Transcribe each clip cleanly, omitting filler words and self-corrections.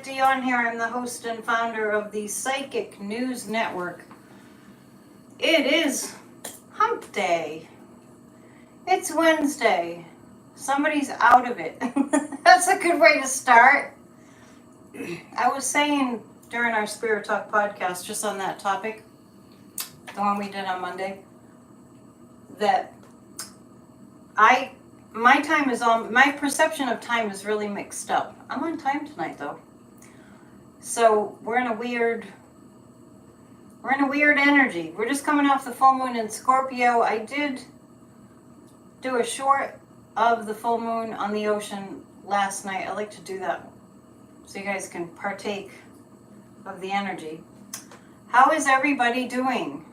Dion here. I'm the host and founder of the Psychic News Network. It is hump day. It's Wednesday. Somebody's out of it. That's a good way to start. I was saying during our Spirit Talk podcast, just on that topic, the one we did on Monday, that my perception of time is really mixed up. I'm on time tonight though. So we're in a weird energy. We're just coming off the full moon in Scorpio. I did do a short of the full moon on the ocean last night. I like to do that so you guys can partake of the energy. How is everybody doing?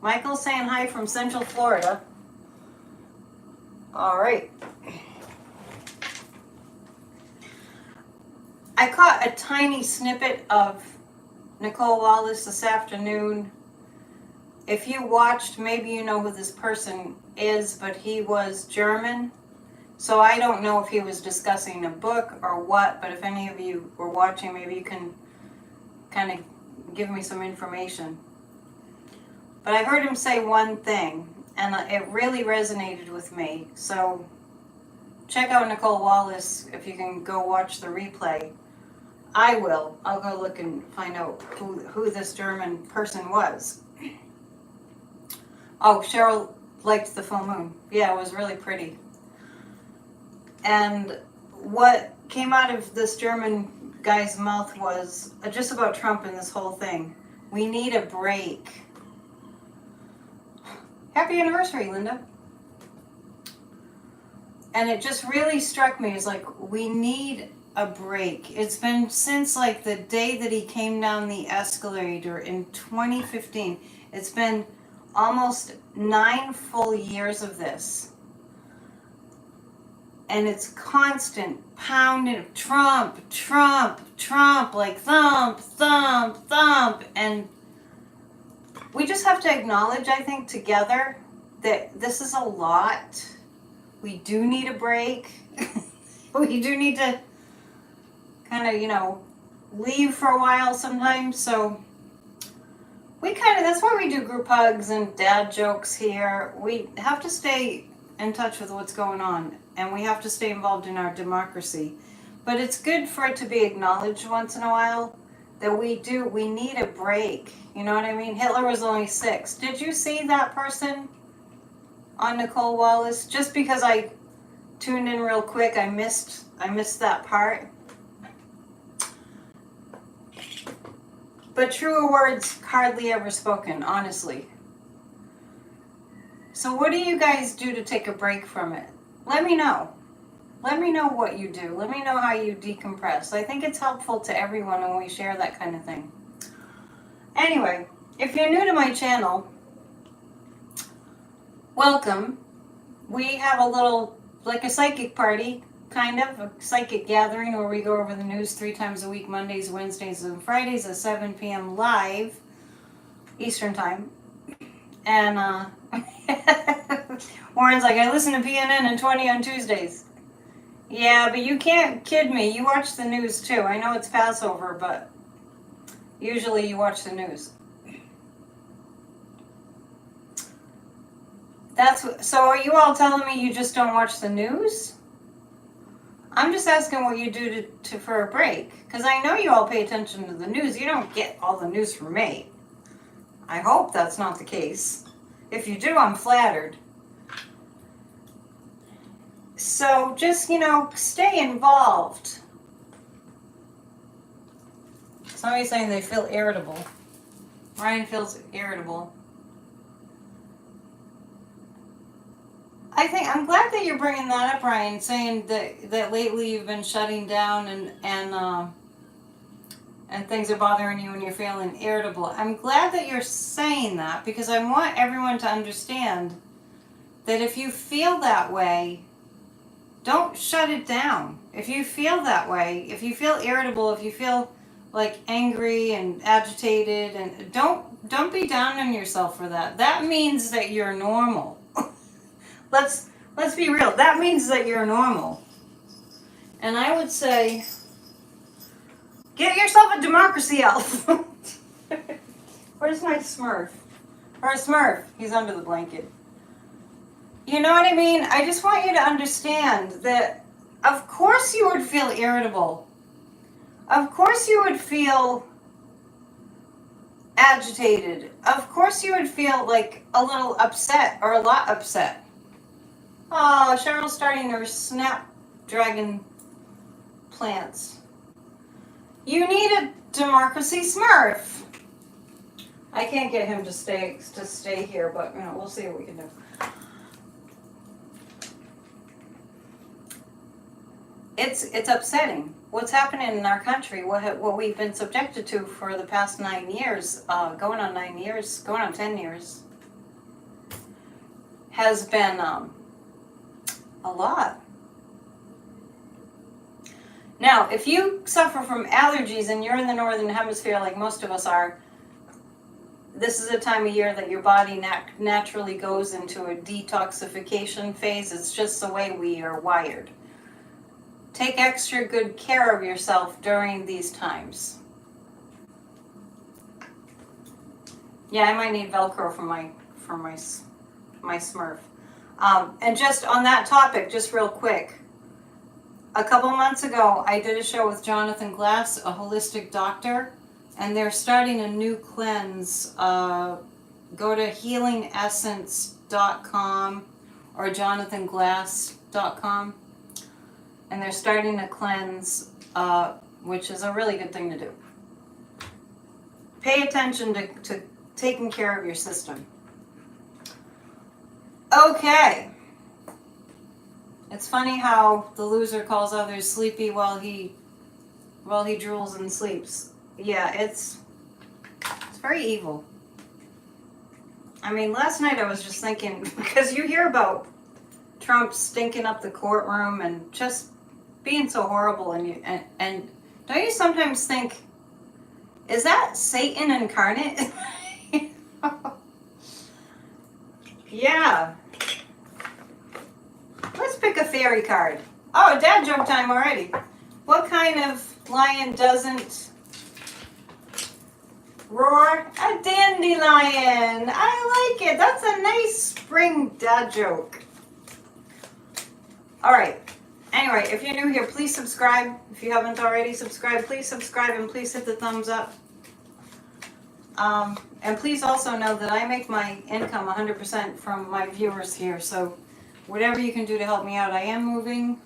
Michael's saying hi from Central Florida. All right. I caught a tiny snippet of Nicole Wallace this afternoon. If you watched, maybe you know who this person is, but he was German. So I don't know if he was discussing a book or what, but if any of you were watching, maybe you can kind of give me some information. But I heard him say one thing, and it really resonated with me. So check out Nicole Wallace if you can go watch the replay. I will. I'll go look and find out who this German person was. Oh, Cheryl liked the full moon. Yeah, it was really pretty. And what came out of this German guy's mouth was just about Trump and this whole thing. We need a break. Happy anniversary, Linda. And it just really struck me as like, we need a break. It's been since like the day that he came down the escalator in 2015. It's been almost 9 full years of this. And it's constant pounding of Trump, Trump, Trump, like thump, thump, thump. And we just have to acknowledge, I think, together that this is a lot. We do need a break. We do need to kind of, leave for a while sometimes. So that's why we do group hugs and dad jokes here. We have to stay in touch with what's going on, and we have to stay involved in our democracy. But it's good for it to be acknowledged once in a while that we need a break. You know what I mean? Hitler was only 6. Did you see that person on Nicole Wallace? Just because I tuned in real quick, I missed that part. But truer words hardly ever spoken, honestly. So what do you guys do to take a break from it? Let me know. Let me know what you do. Let me know how you decompress. I think it's helpful to everyone when we share that kind of thing. Anyway, if you're new to my channel, welcome. We have a little, like a psychic party, kind of, a psychic gathering where we go over the news 3 times a week, Mondays, Wednesdays, and Fridays at 7 p.m. live, Eastern Time. And Warren's like, I listen to PNN and 20 on Tuesdays. Yeah, but you can't kid me. You watch the news too. I know it's Passover, but usually you watch the news. So are you all telling me you just don't watch the news? I'm just asking what you do for a break. Because I know you all pay attention to the news. You don't get all the news from me. I hope that's not the case. If you do, I'm flattered. So just, stay involved. Somebody's saying they feel irritable. Ryan feels irritable. I'm glad that you're bringing that up, Ryan, saying that lately you've been shutting down and things are bothering you and you're feeling irritable. I'm glad that you're saying that because I want everyone to understand that if you feel that way, don't shut it down. If you feel that way, if you feel irritable, if you feel like angry and agitated, and don't be down on yourself for that. That means that you're normal. Let's be real. That means that you're normal. And I would say not democracy elf. Where's my Smurf? Or Smurf, he's under the blanket. You know what I mean? I just want you to understand that of course you would feel irritable. Of course you would feel agitated. Of course you would feel like a little upset or a lot upset. Oh, Cheryl's starting her snapdragon plants. You need a democracy Smurf. I can't get him to stay here, but you know, we'll see what we can do. It's upsetting what's happening in our country, what we've been subjected to for the past 9 years, going on 9 years, going on 10 years, has been a lot. Now, if you suffer from allergies and you're in the northern hemisphere like most of us are, this is a time of year that your body naturally goes into a detoxification phase. It's just the way we are wired. Take extra good care of yourself during these times. Yeah, I might need Velcro for my Smurf. And just on that topic, just real quick, a couple months ago, I did a show with Jonathan Glass, a holistic doctor, and they're starting a new cleanse. Go to healingessence.com or jonathanglass.com. And they're starting a cleanse, which is a really good thing to do. Pay attention to taking care of your system. Okay. It's funny how the loser calls others sleepy while he drools and sleeps. Yeah, it's very evil. I mean, last night I was just thinking, because you hear about Trump stinking up the courtroom and just being so horrible, and don't you sometimes think, is that Satan incarnate? Yeah. Let's pick a fairy card. Oh, dad joke time already. What kind of lion doesn't roar? A dandelion. I like it. That's a nice spring dad joke. All right. Anyway, if you're new here, please subscribe. If you haven't already subscribed, please subscribe and please hit the thumbs up. And please also know that I make my income 100% from my viewers here. So whatever you can do to help me out. I am moving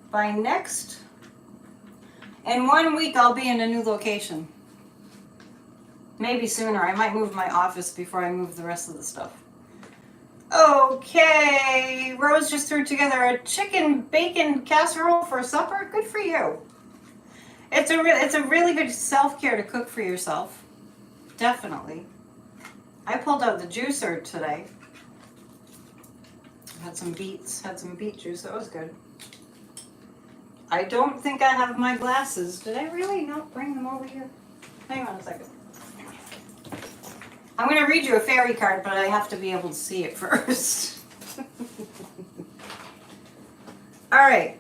by in 1 week I'll be in a new location. Maybe sooner. I might move my office before I move the rest of the stuff. Okay, Rose just threw together a chicken bacon casserole for supper. Good for you. It's a really good self-care to cook for yourself. Definitely. I pulled out the juicer today. Had some beet juice. That was good. I don't think I have my glasses. Did I really not bring them over here? Hang on a second. I'm going to read you a fairy card, but I have to be able to see it first. All right.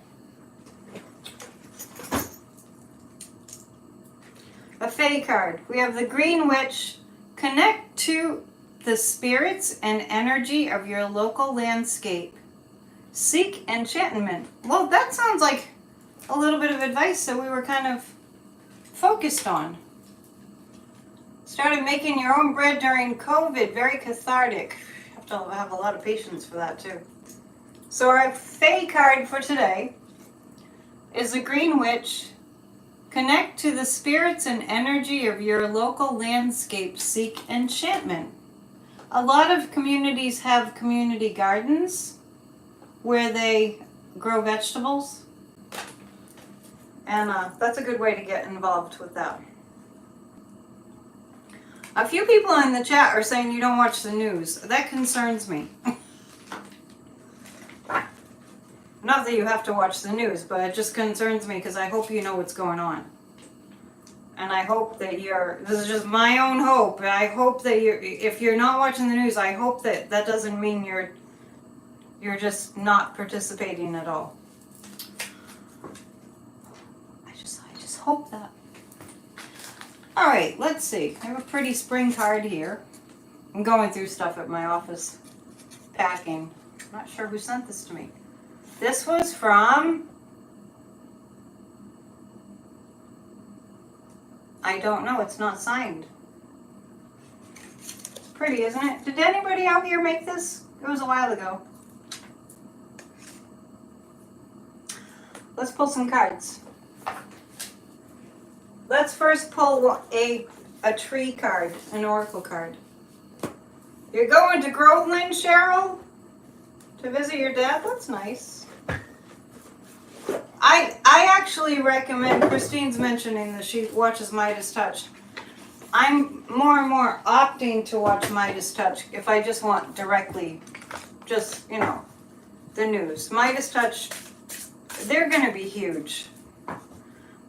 A fairy card. We have the Green Witch. Connect to the spirits and energy of your local landscape. Seek enchantment. Well, that sounds like a little bit of advice that we were kind of focused on. Started making your own bread during COVID. Very cathartic. Have to have a lot of patience for that too. So our Fae card for today is the Green Witch. Connect to the spirits and energy of your local landscape. Seek enchantment. A lot of communities have community gardens where they grow vegetables. And that's a good way to get involved with that. A few people in the chat are saying you don't watch the news. That concerns me. Not that you have to watch the news, but it just concerns me because I hope you know what's going on. And I hope that this is just my own hope. I hope that if you're not watching the news, I hope that doesn't mean you're just not participating at all. I just hope that. All right, let's see. I have a pretty spring card here. I'm going through stuff at my office, packing. I'm not sure who sent this to me. This was from, I don't know, it's not signed. It's pretty, isn't it? Did anybody out here make this? It was a while ago. Let's pull some cards. Let's first pull a tree card, an oracle card. You're going to Groveland, Cheryl? To visit your dad? That's nice. I actually recommend, Christine's mentioning that she watches Midas Touch. I'm more and more opting to watch Midas Touch if I just want directly, just, you know, the news. Midas Touch, they're going to be huge.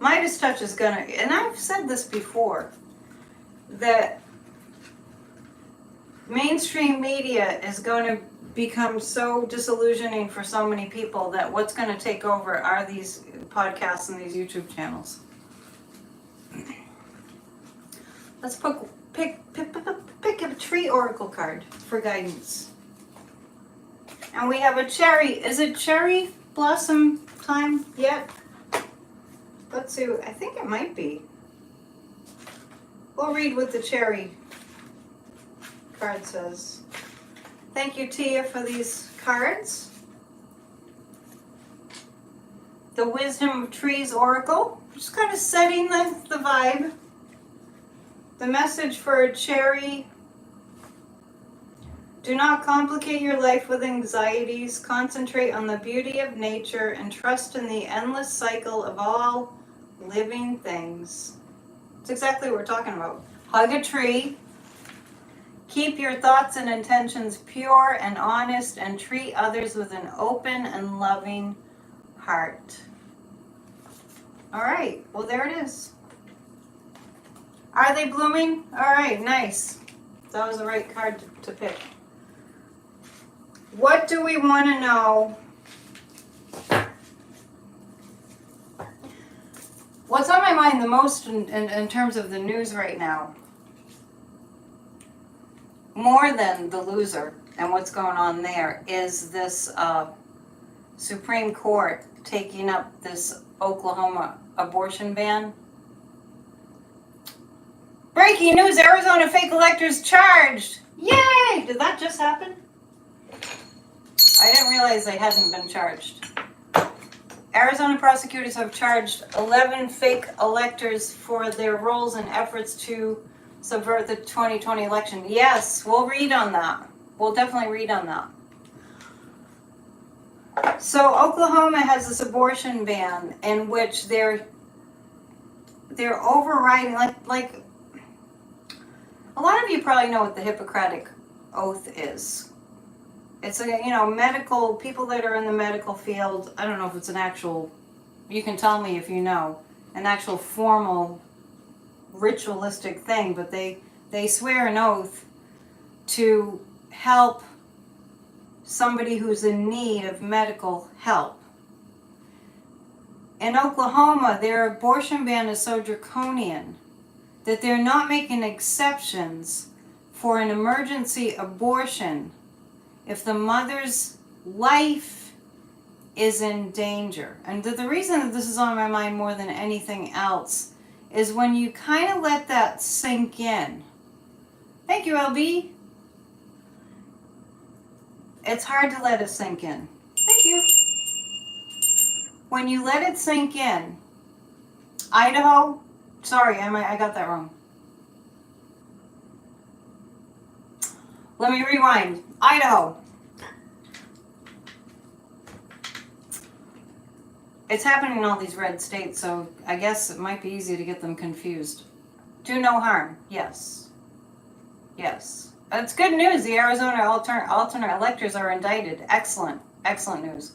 Midas Touch is going to, and I've said this before, that mainstream media is going to become so disillusioning for so many people that what's going to take over are these podcasts and these YouTube channels. Let's pick a tree oracle card for guidance. And we have a cherry. Is it cherry blossom time yet? Let's see. I think it might be. We'll read what the cherry card says. Thank you, Tia, for these cards. The Wisdom of Trees Oracle. Just kind of setting the vibe. The message for a cherry. Do not complicate your life with anxieties. Concentrate on the beauty of nature and trust in the endless cycle of all living things. That's exactly what we're talking about. Hug a tree. Keep your thoughts and intentions pure and honest and treat others with an open and loving heart. All right, well, there it is. Are they blooming? All right, nice. That was the right card to pick. What do we want to know? What's on my mind the most in terms of the news right now? More than the loser and what's going on there is this Supreme Court taking up this Oklahoma abortion ban. Breaking news, Arizona fake electors charged. Yay! Did that just happen? I didn't realize they hadn't been charged. Arizona prosecutors have charged 11 fake electors for their roles in efforts to subvert the 2020 election. Yes, we'll read on that. We'll definitely read on that. So Oklahoma has this abortion ban in which they're overriding, like a lot of you probably know what the Hippocratic Oath is. It's medical, people that are in the medical field. I don't know if it's an actual, you can tell me if you know, an actual formal ritualistic thing, but they swear an oath to help somebody who's in need of medical help. In Oklahoma, their abortion ban is so draconian that they're not making exceptions for an emergency abortion if the mother's life is in danger. And the reason that this is on my mind more than anything else is when you kind of let that sink in. Thank you, LB. It's hard to let it sink in. Thank you. When you let it sink in, Idaho, sorry, I got that wrong. Let me rewind. Idaho. It's happening in all these red states, so I guess it might be easy to get them confused. Do no harm. Yes. Yes. It's good news. The Arizona alternate electors are indicted. Excellent. Excellent news.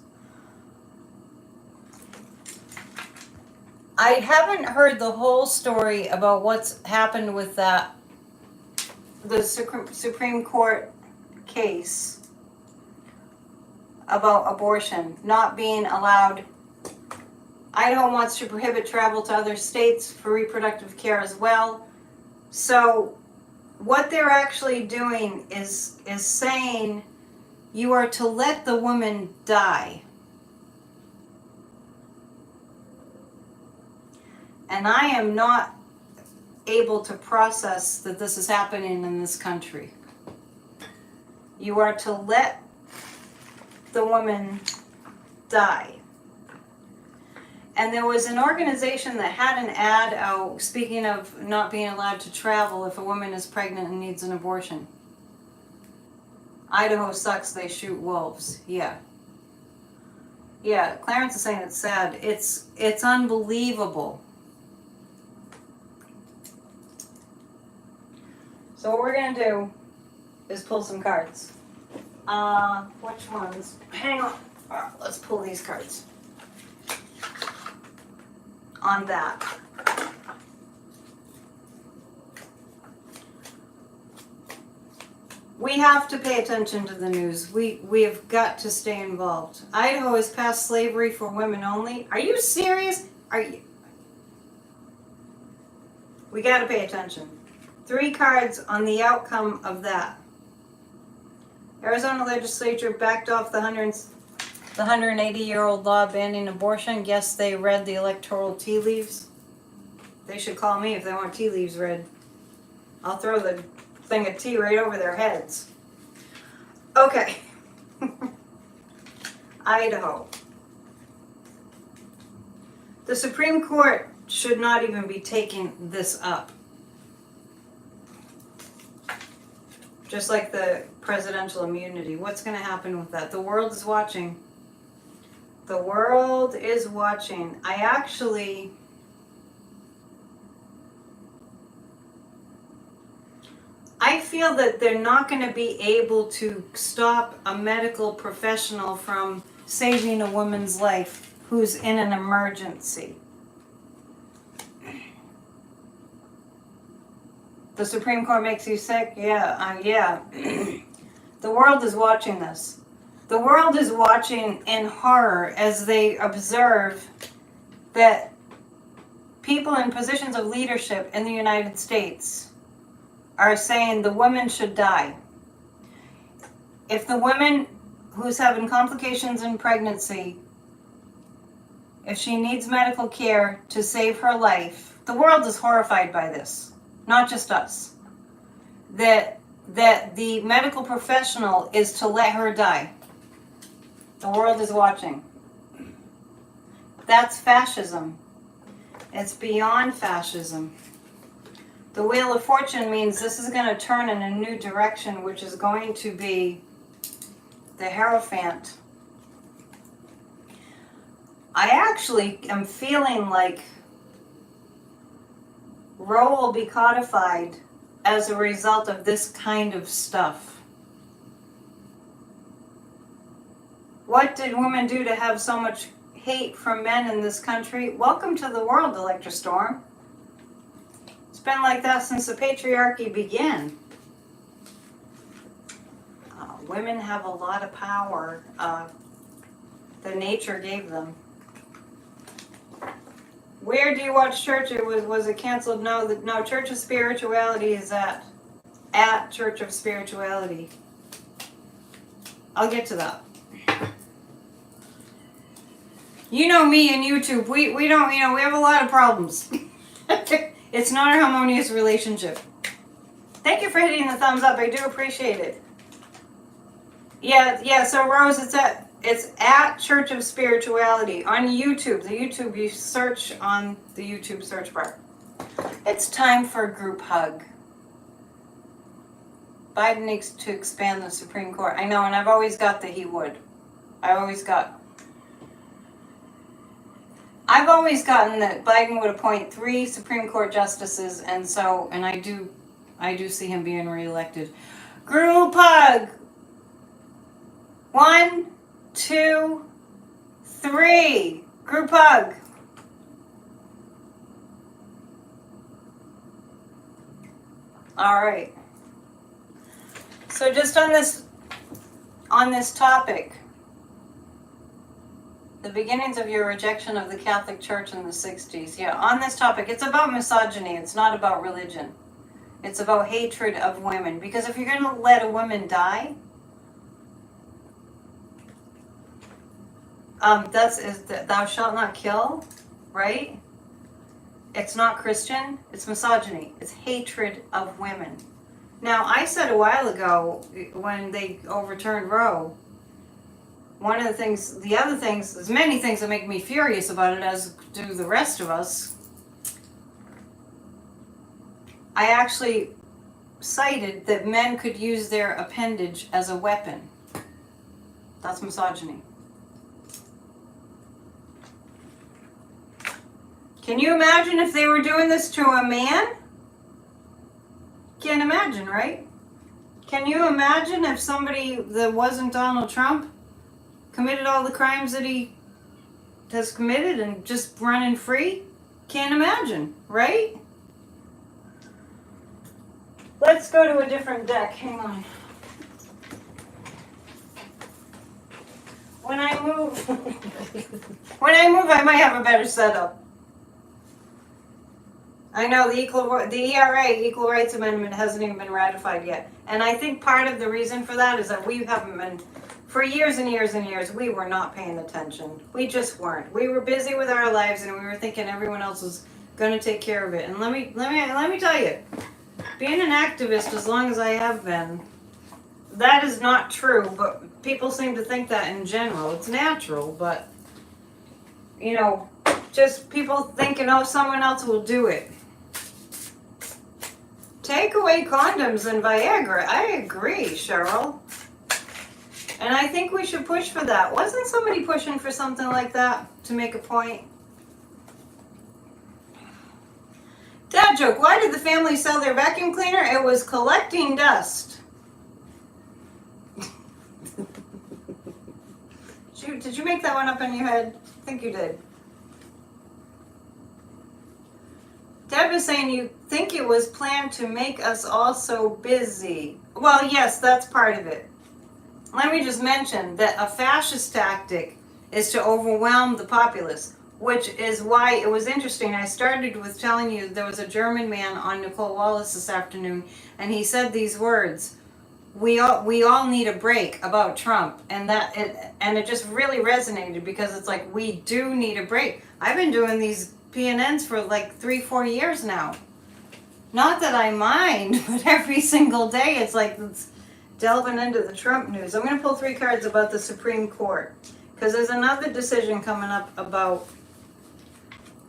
I haven't heard the whole story about what's happened with the Supreme Court case about abortion not being allowed. Idaho wants to prohibit travel to other states for reproductive care as well. So what they're actually doing is saying you are to let the woman die. And I am not able to process that this is happening in this country. You are to let the woman die. And there was an organization that had an ad out, speaking of not being allowed to travel if a woman is pregnant and needs an abortion. Idaho sucks, they shoot wolves. Yeah. Yeah, Clarence is saying it's sad. It's unbelievable. So what we're going to do is pull some cards. Which ones? Hang on. Let's pull these cards. On that. We have to pay attention to the news. We have got to stay involved. Idaho has passed slavery for women only. Are you serious? We got to pay attention. 3 cards on the outcome of that. Arizona legislature backed off the 180-year-old law banning abortion. Guess they read the electoral tea leaves. They should call me if they want tea leaves read. I'll throw the thing of tea right over their heads. Okay. Idaho. The Supreme Court should not even be taking this up. Just like the presidential immunity. What's going to happen with that? The world is watching. The world is watching. I feel that they're not going to be able to stop a medical professional from saving a woman's life who's in an emergency. The Supreme Court makes you sick? Yeah. The world is watching this. The world is watching in horror as they observe that people in positions of leadership in the United States are saying the woman should die. If the woman who's having complications in pregnancy, if she needs medical care to save her life, the world is horrified by this. Not just us. That the medical professional is to let her die. The world is watching. That's fascism. It's beyond fascism. The Wheel of Fortune means this is going to turn in a new direction, which is going to be the Hierophant. I actually am feeling like Roe will be codified as a result of this kind of stuff. What did women do to have so much hate from men in this country? Welcome to the world, Elector Storm. It's been like that since the patriarchy began. Women have a lot of power that nature gave them. Where do you watch church? Was it canceled? No, Church of Spirituality is at Church of Spirituality. I'll get to that. You know me and YouTube. We don't, we have a lot of problems. It's not a harmonious relationship. Thank you for hitting the thumbs up. I do appreciate it. Yeah, so Rose, it's at Church of Spirituality on YouTube. The YouTube, you search on the YouTube search bar. It's time for a group hug. Biden needs to expand the Supreme Court. I know, and I've always got that he would. I've always gotten that Biden would appoint 3 Supreme Court justices, and I do see him being reelected. Group hug. 1, 2, 3. Group hug. All right. So just on this topic, the beginnings of your rejection of the Catholic Church in the 60s. Yeah, on this topic, it's about misogyny. It's not about religion. It's about hatred of women. Because if you're going to let a woman die, thou shalt not kill, right? It's not Christian. It's misogyny. It's hatred of women. Now, I said a while ago when they overturned Roe, one of the other things, there's many things that make me furious about it, as do the rest of us. I actually cited that men could use their appendage as a weapon. That's misogyny. Can you imagine if they were doing this to a man? Can't imagine, right? Can you imagine if somebody that wasn't Donald Trump committed all the crimes that he has committed and just running free? Can't imagine, right? Let's go to a different deck. Hang on. When I move, I might have a better setup. I know the ERA, Equal Rights Amendment, hasn't even been ratified yet. And I think part of the reason for that is that we haven't been, for years and years and years, we were not paying attention. We just weren't. We were busy with our lives and we were thinking everyone else was going to take care of it. And let me tell you, being an activist as long as I have been, that is not true, but people seem to think that in general. It's natural, but, you know, just people thinking, oh, someone else will do it. Take away condoms and Viagra. I agree, Cheryl. And I think we should push for that. Wasn't somebody pushing for something like that to make a point? Dad joke, why did the family sell their vacuum cleaner? It was collecting dust. Did you make that one up in your head? I think you did. Deb is saying you think it was planned to make us all so busy. Well, yes, that's part of it. Let me just mention that a fascist tactic is to overwhelm the populace, which is why it was interesting. I started with telling you there was a German man on Nicole Wallace this afternoon, and he said these words, we all need a break about Trump, and it just really resonated because it's like we do need a break. I've been doing these PNNs for like 3-4 years now. Not that I mind, but every single day it's like it's delving into the Trump news. I'm going to pull 3 cards about the Supreme Court because there's another decision coming up about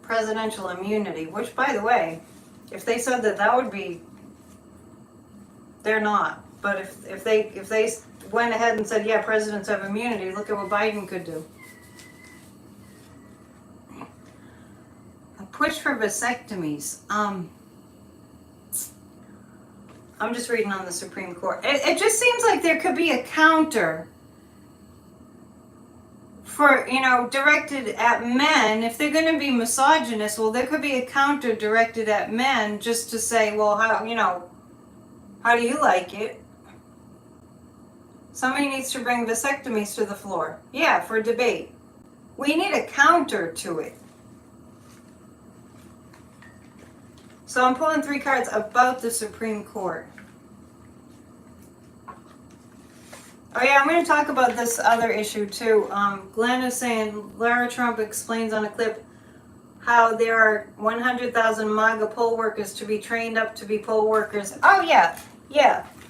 presidential immunity, which, by the way, if they said that would be, they're not. But if they went ahead and said, yeah, presidents have immunity, look at what Biden could do. A push for vasectomies. I'm just reading on the Supreme Court. It just seems like there could be a counter for, directed at men. If they're going to be misogynist, well, there could be a counter directed at men just to say, well, how do you like it? Somebody needs to bring vasectomies to the floor. Yeah, for debate. We need a counter to it. So I'm pulling 3 cards about the Supreme Court. Oh yeah, I'm going to talk about this other issue too. Glenn is saying Lara Trump explains on a clip how there are 100,000 MAGA poll workers to be trained up to be poll workers. Oh yeah.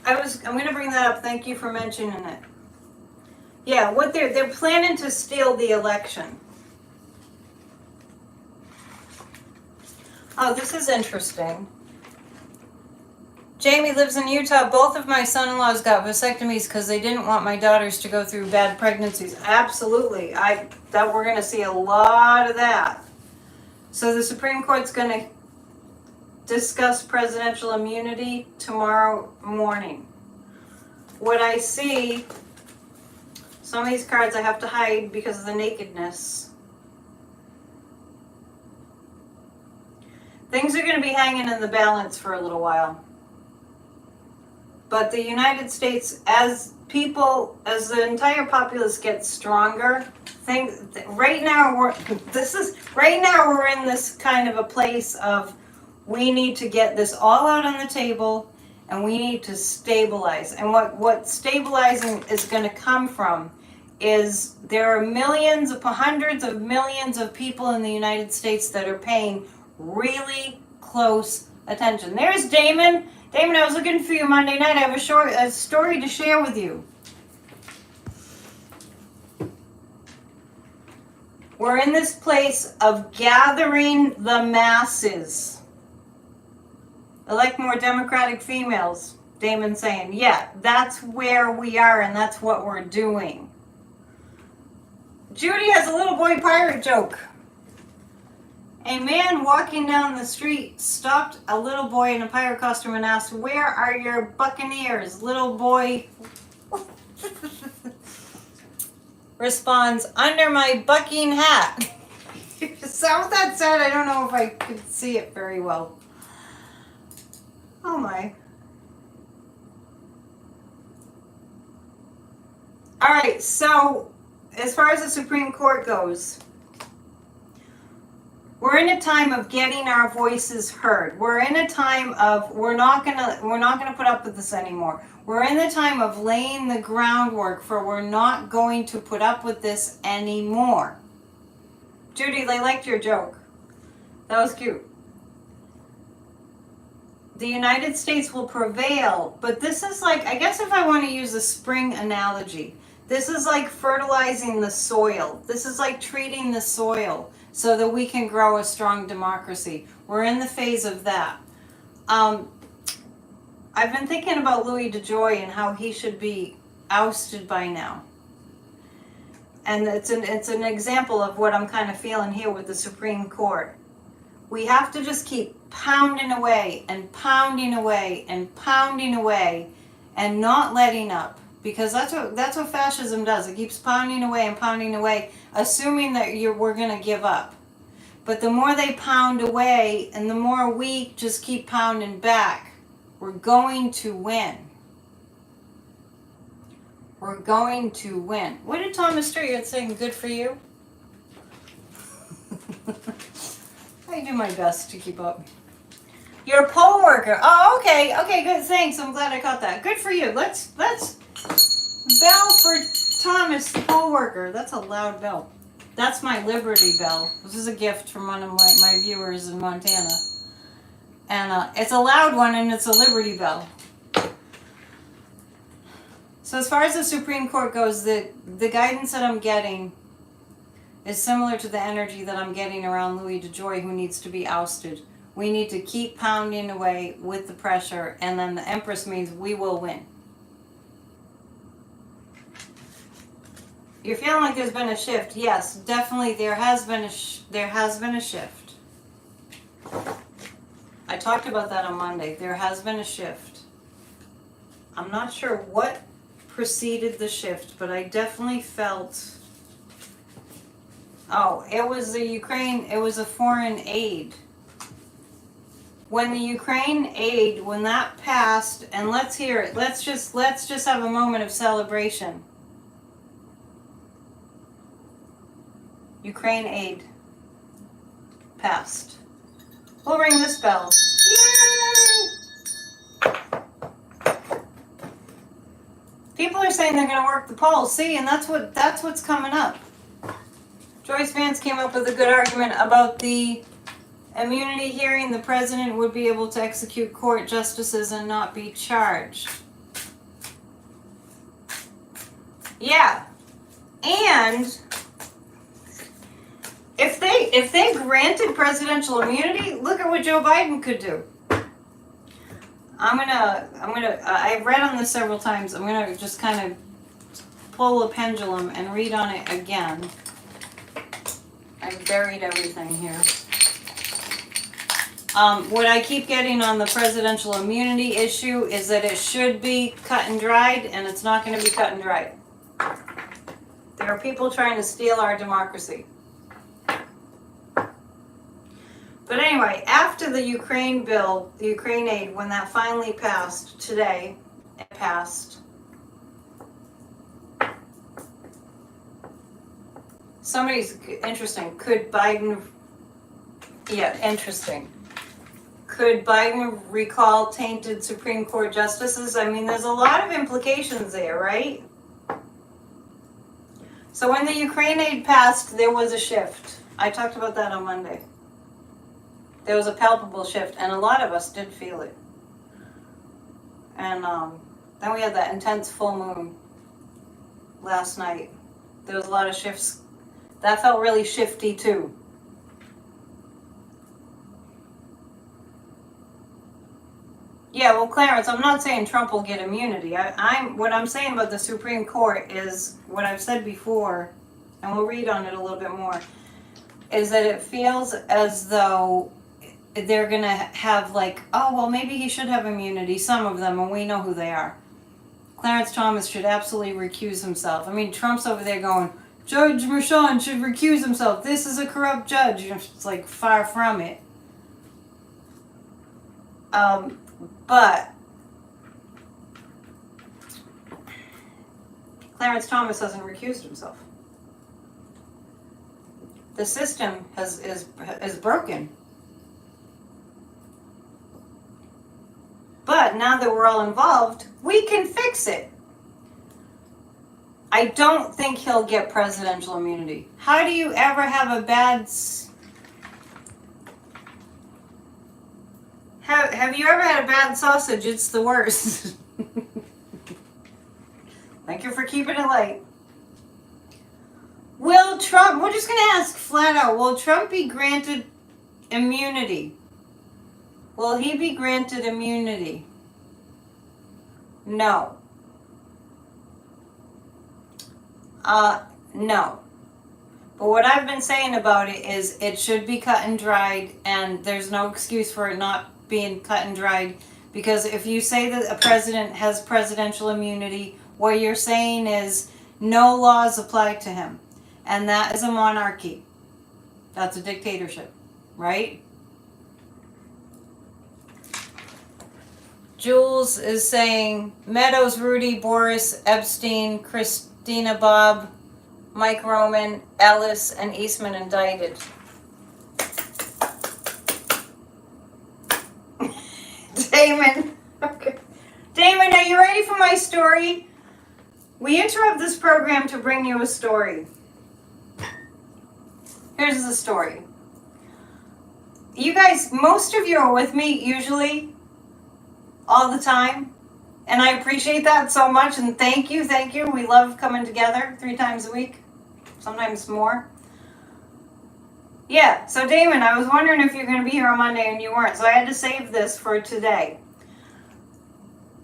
I'm going to bring that up. Thank you for mentioning it. Yeah, what they're planning to steal the election. Oh, this is interesting. Jamie lives in Utah. Both of my son-in-laws got vasectomies because they didn't want my daughters to go through bad pregnancies. Absolutely. That we're going to see a lot of that. So the Supreme Court's going to discuss presidential immunity tomorrow morning. What I see, some of these cards I have to hide because of the nakedness. Things are going to be hanging in the balance for a little while. But the United States, as the entire populace gets stronger, right now we're in this kind of a place of We need to get this all out on the table, and we need to stabilize. And what stabilizing is going to come from is there are millions, hundreds of millions of people in the United States that are paying really close attention. There's Damon. Damon, I was looking for you Monday night. I have a story to share with you. We're in this place of gathering the masses. Elect more Democratic females, Damon's saying. Yeah, that's where we are, and that's what we're doing. Judy has a little boy pirate joke. A man walking down the street stopped a little boy in a pirate costume and asked, "Where are your buccaneers?" Little boy responds, "Under my bucking hat." Sounds that said, I don't know if I could see it very well. Oh my. All right, so as far as the Supreme Court goes, we're in a time of getting our voices heard. We're in a time of we're not gonna put up with this anymore. We're in the time of laying the groundwork for we're not going to put up with this anymore. Judy, they liked your joke. That was cute. The United States will prevail, but this is like, I guess if I want to use a spring analogy, this is like fertilizing the soil. This is like treating the soil so that we can grow a strong democracy. We're in the phase of that. I've been thinking about Louis DeJoy and how he should be ousted by now. And it's an example of what I'm kind of feeling here with the Supreme Court. We have to just keep pounding away and pounding away and pounding away and not letting up, because that's what fascism does. It keeps pounding away, assuming that we're going to give up. But the more they pound away and the more we just keep pounding back, we're going to win. We're going to win. What did Thomas Stewart say? Good for you? I do my best to keep up. You're a poll worker. Oh, okay. Okay, good. Thanks. I'm glad I caught that. Good for you. Let's bell for Thomas, the poll worker. That's a loud bell. That's my Liberty bell. This is a gift from one of my viewers in Montana. And it's a loud one, and it's a Liberty bell. So as far as the Supreme Court goes, the guidance that I'm getting is similar to the energy that I'm getting around Louis DeJoy, who needs to be ousted. We need to keep pounding away with the pressure, and then the Empress means we will win. You're feeling like there's been a shift. Yes, definitely there has been a shift. I talked about that on Monday. There has been a shift. I'm not sure what preceded the shift, but I definitely felt, it was the Ukraine, it was a foreign aid. When the Ukraine aid, when that passed, and let's hear it, let's just have a moment of celebration. Ukraine aid passed. We'll ring this bell. Yay! People are saying they're going to work the polls. See, and that's what's coming up. Joyce Vance came up with a good argument about the immunity hearing. The president would be able to execute court justices and not be charged. Yeah. And if they granted presidential immunity, look at what Joe Biden could do. I've read on this several times. I'm gonna just kind of pull a pendulum and read on it again. I've buried everything here. What I keep getting on the presidential immunity issue is that it should be cut and dried, and it's not going to be cut and dried. There are people trying to steal our democracy. But anyway, after the Ukraine bill, the Ukraine aid, when that finally passed today, it passed. Somebody's interesting. Could Biden? Yeah, interesting. Could Biden recall tainted Supreme Court justices? I mean, there's a lot of implications there, right? So when the Ukraine aid passed, there was a shift. I talked about that on Monday. There was a palpable shift, and a lot of us did feel it. And then we had that intense full moon last night. There was a lot of shifts. That felt really shifty too. Yeah, well, Clarence, I'm not saying Trump will get immunity. What I'm saying about the Supreme Court is what I've said before, and we'll read on it a little bit more, is that it feels as though they're going to have like, oh, well, maybe he should have immunity, some of them, and we know who they are. Clarence Thomas should absolutely recuse himself. I mean, Trump's over there going, Judge Merchan should recuse himself. This is a corrupt judge. It's like far from it. But Clarence Thomas hasn't recused himself. The system is broken. But now that we're all involved, we can fix it. I don't think he'll get presidential immunity. How do you ever have a bad... Have you ever had a bad sausage? It's the worst. Thank you for keeping it light. Will Trump, we're just going to ask flat out, will Trump be granted immunity? Will he be granted immunity? No. No. But what I've been saying about it is it should be cut and dried, and there's no excuse for it not being cut and dried, because if you say that a president has presidential immunity, what you're saying is no laws apply to him, and that is a monarchy. That's a dictatorship, right? Jules is saying Meadows, Rudy, Boris, Epstein, Christina Bob, Mike Roman, Ellis, and Eastman indicted. Damon. Okay. Damon, are you ready for my story? We interrupt this program to bring you a story. Here's the story. You guys, most of you are with me usually, all the time. And I appreciate that so much, and thank you. We love coming together 3 times a week, sometimes more. Yeah, so Damon, I was wondering if you're going to be here on Monday, and you weren't, so I had to save this for today.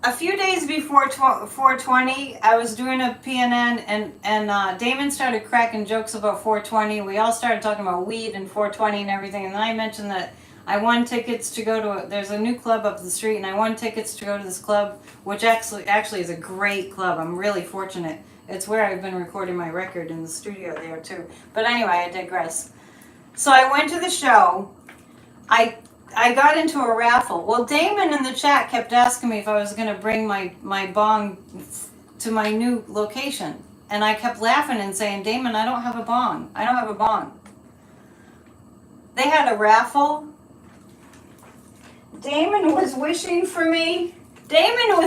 A few days before 420, I was doing a PNN, and Damon started cracking jokes about 420. We all started talking about weed and 420 and everything, and then I mentioned that I won tickets to go to, there's a new club up the street, and I won tickets to go to this club, which actually is a great club. I'm really fortunate. It's where I've been recording my record, in the studio there too. But anyway, I digress. So I went to the show. I got into a raffle. Well, Damon in the chat kept asking me if I was going to bring my bong to my new location. And I kept laughing and saying, Damon, I don't have a bong. I don't have a bong. They had a raffle. Damon was wishing for me. This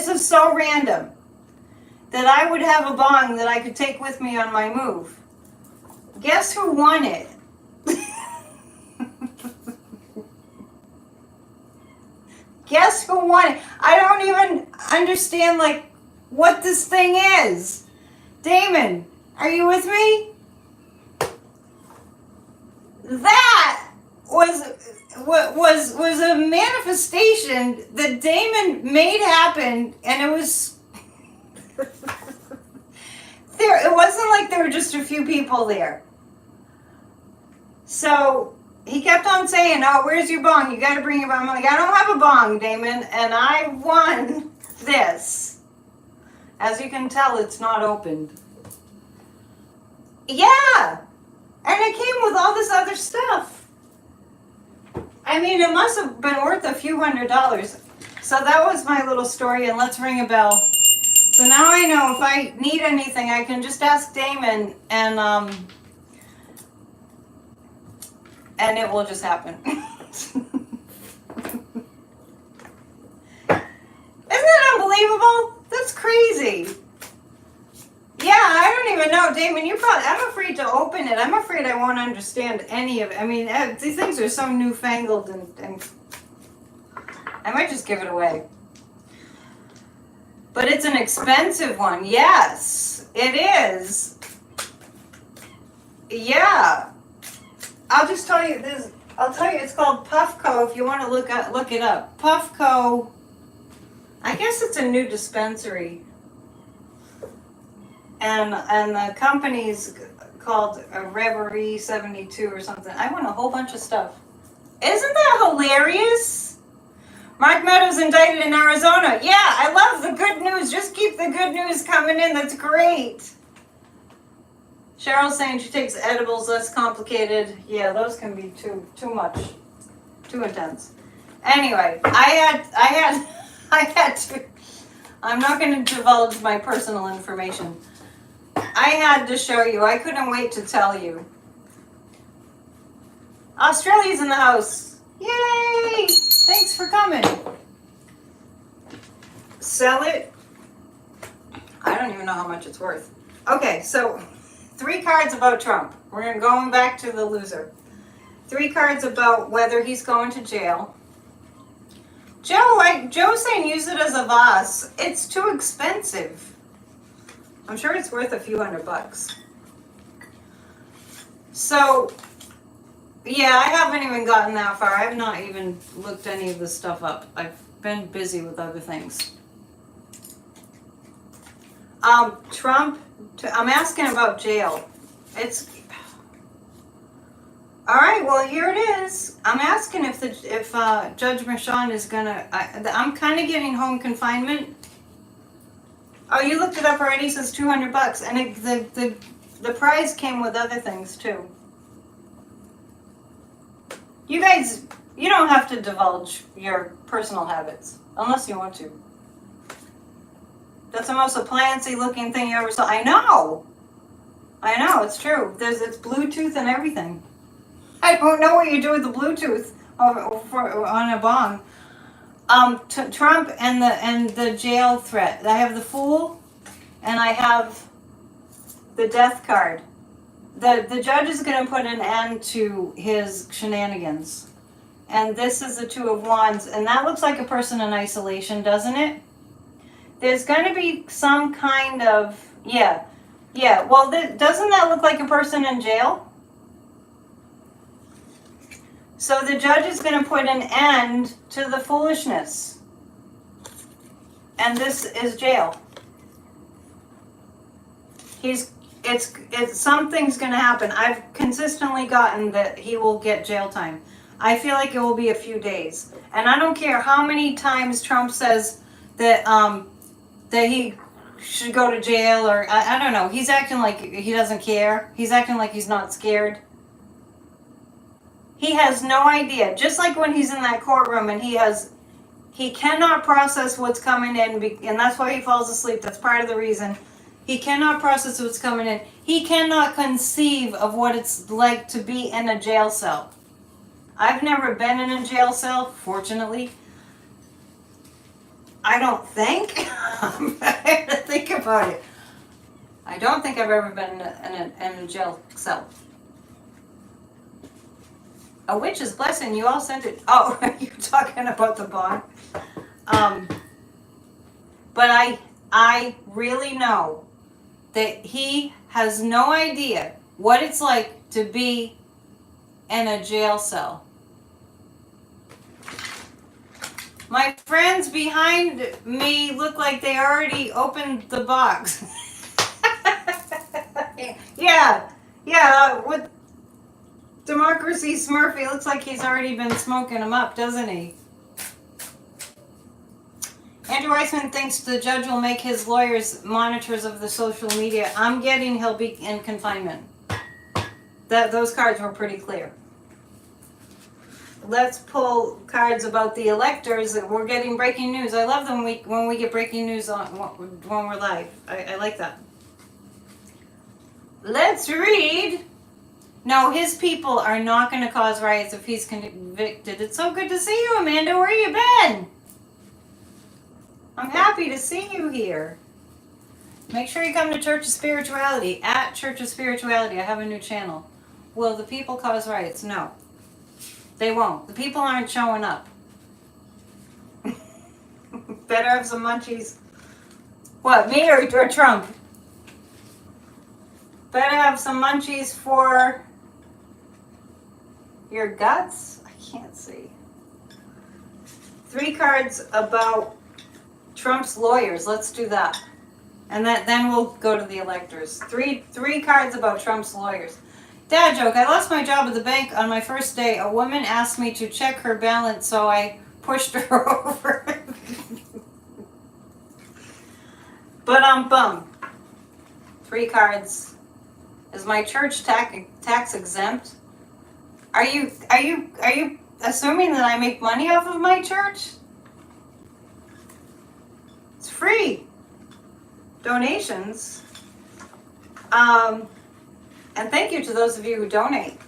is so random. That I would have a bong that I could take with me on my move. Guess who won it? Guess who won it? I don't even understand, like, what this thing is. Damon, are you with me? That was a manifestation that Damon made happen, and it was there. It wasn't like there were just a few people there. So he kept on saying, "Oh, where's your bong? You got to bring your bong." I'm like, "I don't have a bong, Damon," and I won this. As you can tell, it's not opened. Yeah, and it came with all this other stuff. I mean, it must have been worth a few $100s. So that was my little story, and let's ring a bell. So now I know if I need anything, I can just ask Damon, and it will just happen. Damon, I'm afraid to open it. I'm afraid I won't understand any of it. I mean, these things are so newfangled and I might just give it away. But it's an expensive one. Yes, it is. Yeah. I'll just tell you this. I'll tell you, it's called Puffco if you want to look it up. Puffco, I guess it's a new dispensary. And the company's called Reverie 72 or something. I won a whole bunch of stuff. Isn't that hilarious? Mark Meadows indicted in Arizona. Yeah, I love the good news. Just keep the good news coming in. That's great. Cheryl's saying she takes edibles, less complicated. Yeah, those can be too much, too intense. Anyway, I had to. I'm not going to divulge my personal information. I had to show you. I couldn't wait to tell you. Australia's in the house. Yay! Thanks for coming. Sell it. I don't even know how much it's worth. Okay, so 3 cards about Trump. We're going back to the loser. 3 cards about whether he's going to jail. Joe's saying use it as a vase. It's too expensive. I'm sure it's worth a few $100. So, yeah, I haven't even gotten that far. I've not even looked any of this stuff up. I've been busy with other things. Trump, I'm asking about jail. It's all right. Well, here it is. I'm asking if Judge Merchan is gonna. I'm kind of getting home confinement. Oh, you looked it up already. It says $200, and the prize came with other things too. You guys, you don't have to divulge your personal habits unless you want to. That's the most appliancy looking thing you ever saw. I know, it's true. It's Bluetooth and everything. I don't know what you do with the Bluetooth on a bong. Trump and the jail threat. I have the Fool, and I have the Death card. The judge is going to put an end to his shenanigans, and this is the Two of Wands, and that looks like a person in isolation, doesn't it? There's going to be some kind of yeah. Well, doesn't that look like a person in jail? So the judge is going to put an end to the foolishness. And this is jail. Something's going to happen. I've consistently gotten that he will get jail time. I feel like it will be a few days. And I don't care how many times Trump says that that he should go to jail, or I don't know. He's acting like he doesn't care. He's acting like he's not scared. He has no idea. Just like when he's in that courtroom and he cannot process what's coming in, and that's why he falls asleep. That's part of the reason. He cannot process what's coming in. He cannot conceive of what it's like to be in a jail cell. I've never been in a jail cell, fortunately. I don't think. I have to think about it. I don't think I've ever been in a jail cell. A witch's blessing, you all sent it. Oh, you're talking about the bond. But I really know that he has no idea what it's like to be in a jail cell. My friends behind me look like they already opened the box. Yeah, with Democracy Smurfy, looks like he's already been smoking them up, doesn't he? Andrew Weissman thinks the judge will make his lawyers monitors of the social media. I'm getting he'll be in confinement. Those cards were pretty clear. Let's pull cards about the electors. We're getting breaking news. I love them when we get breaking news when we're live. I like that. Let's read. No, his people are not going to cause riots if he's convicted. It's so good to see you, Amanda. Where you been? I'm happy to see you here. Make sure you come to Church of Spirituality, at Church of Spirituality. I have a new channel. Will the people cause riots? No. They won't. The people aren't showing up. Better have some munchies. What, me or Trump? Better have some munchies for your guts? I can't see. 3 cards about Trump's lawyers. Let's do that. And then we'll go to the electors. Three cards about Trump's lawyers. Dad joke. I lost my job at the bank on my first day. A woman asked me to check her balance, so I pushed her over. But bum. 3 cards. Is my church tax exempt? Are you assuming that I make money off of my church? It's free. Donations. And thank you to those of you who donate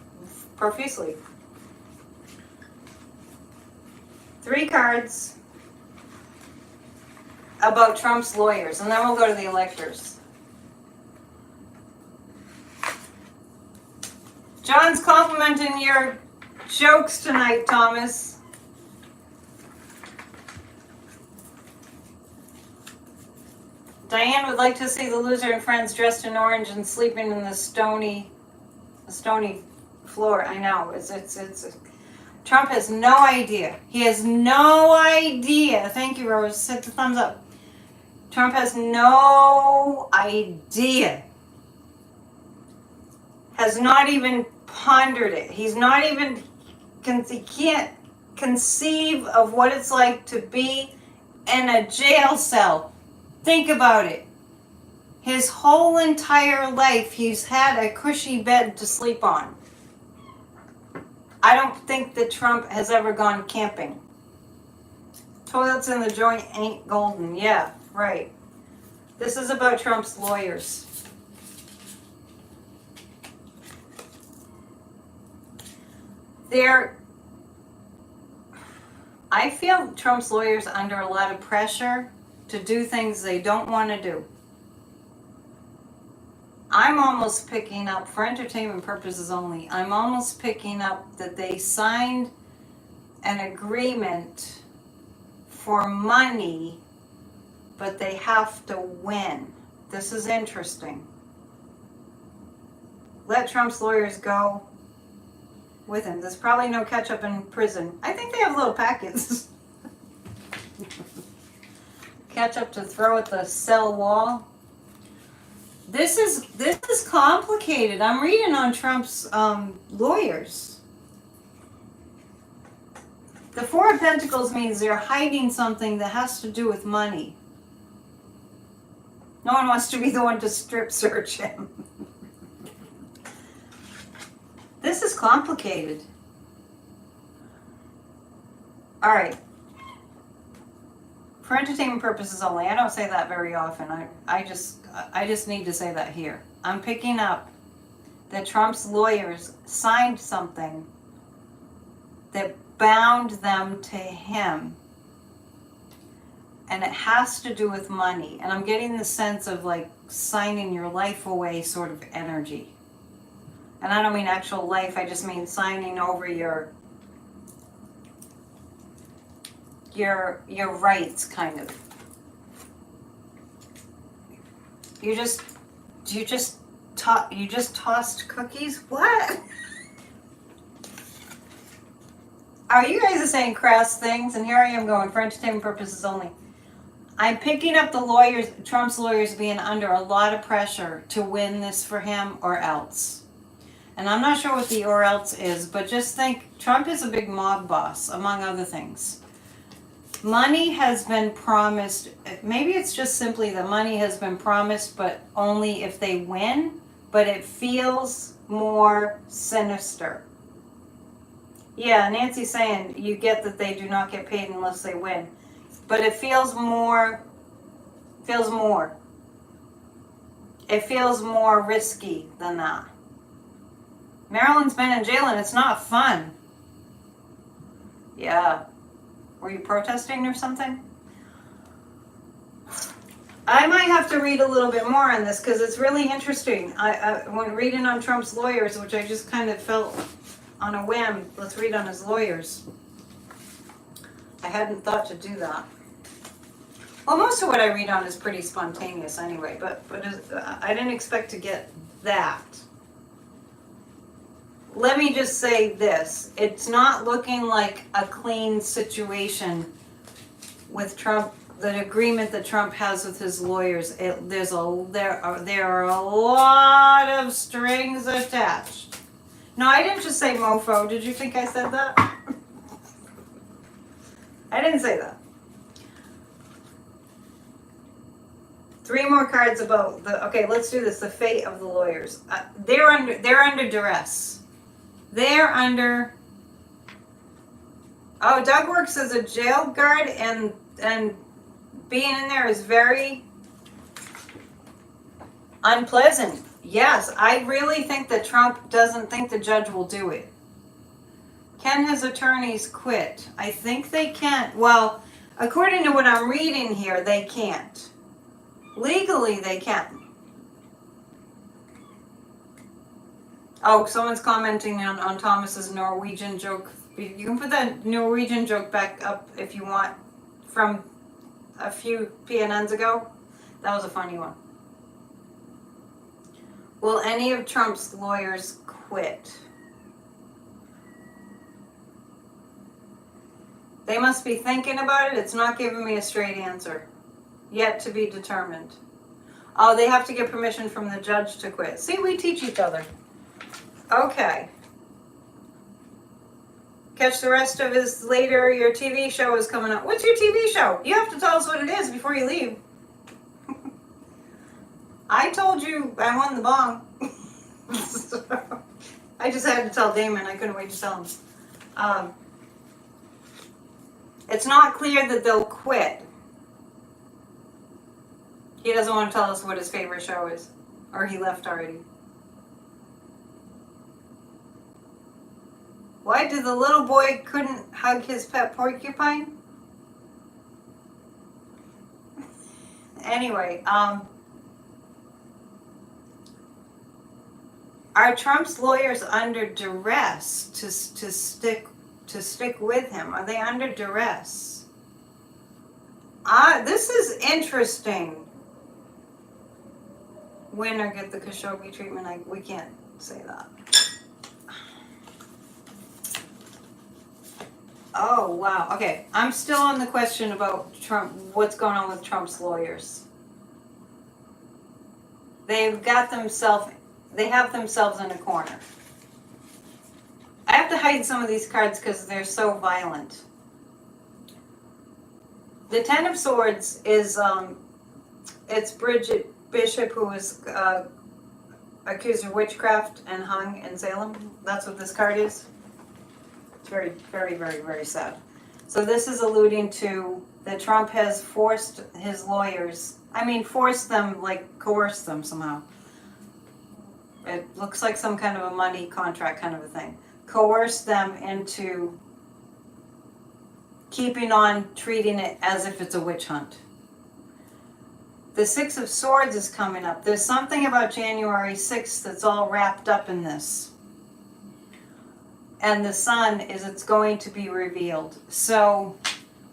profusely. 3 cards about Trump's lawyers, and then we'll go to the electors. John's complimenting your jokes tonight, Thomas. Diane would like to see the loser and friends dressed in orange and sleeping in the stony floor. I know. It's Trump has no idea. He has no idea. Thank you, Rose. Hit the thumbs up. Trump has no idea. Has not even pondered it. He's not even, he can't conceive of what it's like to be in a jail cell. Think about it. His whole entire life, he's had a cushy bed to sleep on. I don't think that Trump has ever gone camping. Toilets in the joint ain't golden. Yeah, right. This is about Trump's lawyers. I feel Trump's lawyers under a lot of pressure to do things they don't want to do. I'm almost picking up, for entertainment purposes only, I'm almost picking up that they signed an agreement for money, but they have to win. This is interesting. Let Trump's lawyers go with him. There's probably no ketchup in prison. I think they have little packets. Ketchup to throw at the cell wall. This is complicated. I'm reading on Trump's lawyers. The 4 of Pentacles means they're hiding something that has to do with money. No one wants to be the one to strip search him. This is complicated. All right. For entertainment purposes only. I don't say that very often. I just need to say that here. I'm picking up that Trump's lawyers signed something that bound them to him. And it has to do with money. And I'm getting the sense of like signing your life away sort of energy. And I don't mean actual life, I just mean signing over your rights, kind of. You just tossed cookies? What? Are you guys saying crass things? And here I am going for entertainment purposes only. I'm picking up the Trump's lawyers being under a lot of pressure to win this for him or else. And I'm not sure what the or else is, but just think, Trump is a big mob boss, among other things. Money has been promised. Maybe it's just simply that money has been promised, but only if they win. But it feels more sinister. Yeah, Nancy's saying you get that they do not get paid unless they win. But it feels more. It feels more risky than that. Marilyn's been in jail and it's not fun. Yeah. Were you protesting or something? I might have to read a little bit more on this because it's really interesting. When reading on Trump's lawyers, which I just kind of felt on a whim, let's read on his lawyers. I hadn't thought to do that. Well, most of what I read on is pretty spontaneous anyway, but I didn't expect to get that. Let me just say this. It's not looking like a clean situation with Trump, the agreement that Trump has with his lawyers. There are a lot of strings attached. No, I didn't just say mofo. Did you think I said that? I didn't say that. 3 more cards about the. Okay, let's do this. The fate of the lawyers. They're under duress. They're under. Oh, Doug works as a jail guard, and being in there is very unpleasant. Yes, I really think that Trump doesn't think the judge will do it. Can his attorneys quit? I think they can't. Well, according to what I'm reading here, they can't. Legally, they can. Oh, someone's commenting on Thomas's Norwegian joke. You can put that Norwegian joke back up if you want from a few PNNs ago. That was a funny one. Will any of Trump's lawyers quit? They must be thinking about it. It's not giving me a straight answer. Yet to be determined. Oh, they have to get permission from the judge to quit. See, we teach each other. Okay. Catch the rest of his later. Your TV show is coming up. What's your TV show? You have to tell us what it is before you leave. I told you I won the bong. I just had to tell Damon. I couldn't wait to tell him. It's not clear that they'll quit. He doesn't want to tell us what his favorite show is. Or he left already. Why did the little boy couldn't hug his pet porcupine? Anyway, are Trump's lawyers under duress to stick with him? Are they under duress? This is interesting. Win or get the Khashoggi treatment? We can't say that. Oh, wow. Okay. I'm still on the question about Trump. What's going on with Trump's lawyers? They have themselves in a corner. I have to hide some of these cards because they're so violent. The Ten of Swords is, it's Bridget Bishop, who was accused of witchcraft and hung in Salem. That's what this card is. It's very, very, very, very sad. So this is alluding to that Trump has forced his lawyers, forced them, like coerced them somehow. It looks like some kind of a money contract kind of a thing. Coerced them into keeping on treating it as if it's a witch hunt. The Six of Swords is coming up. There's something about January 6th that's all wrapped up in this. And the Sun it's going to be revealed. So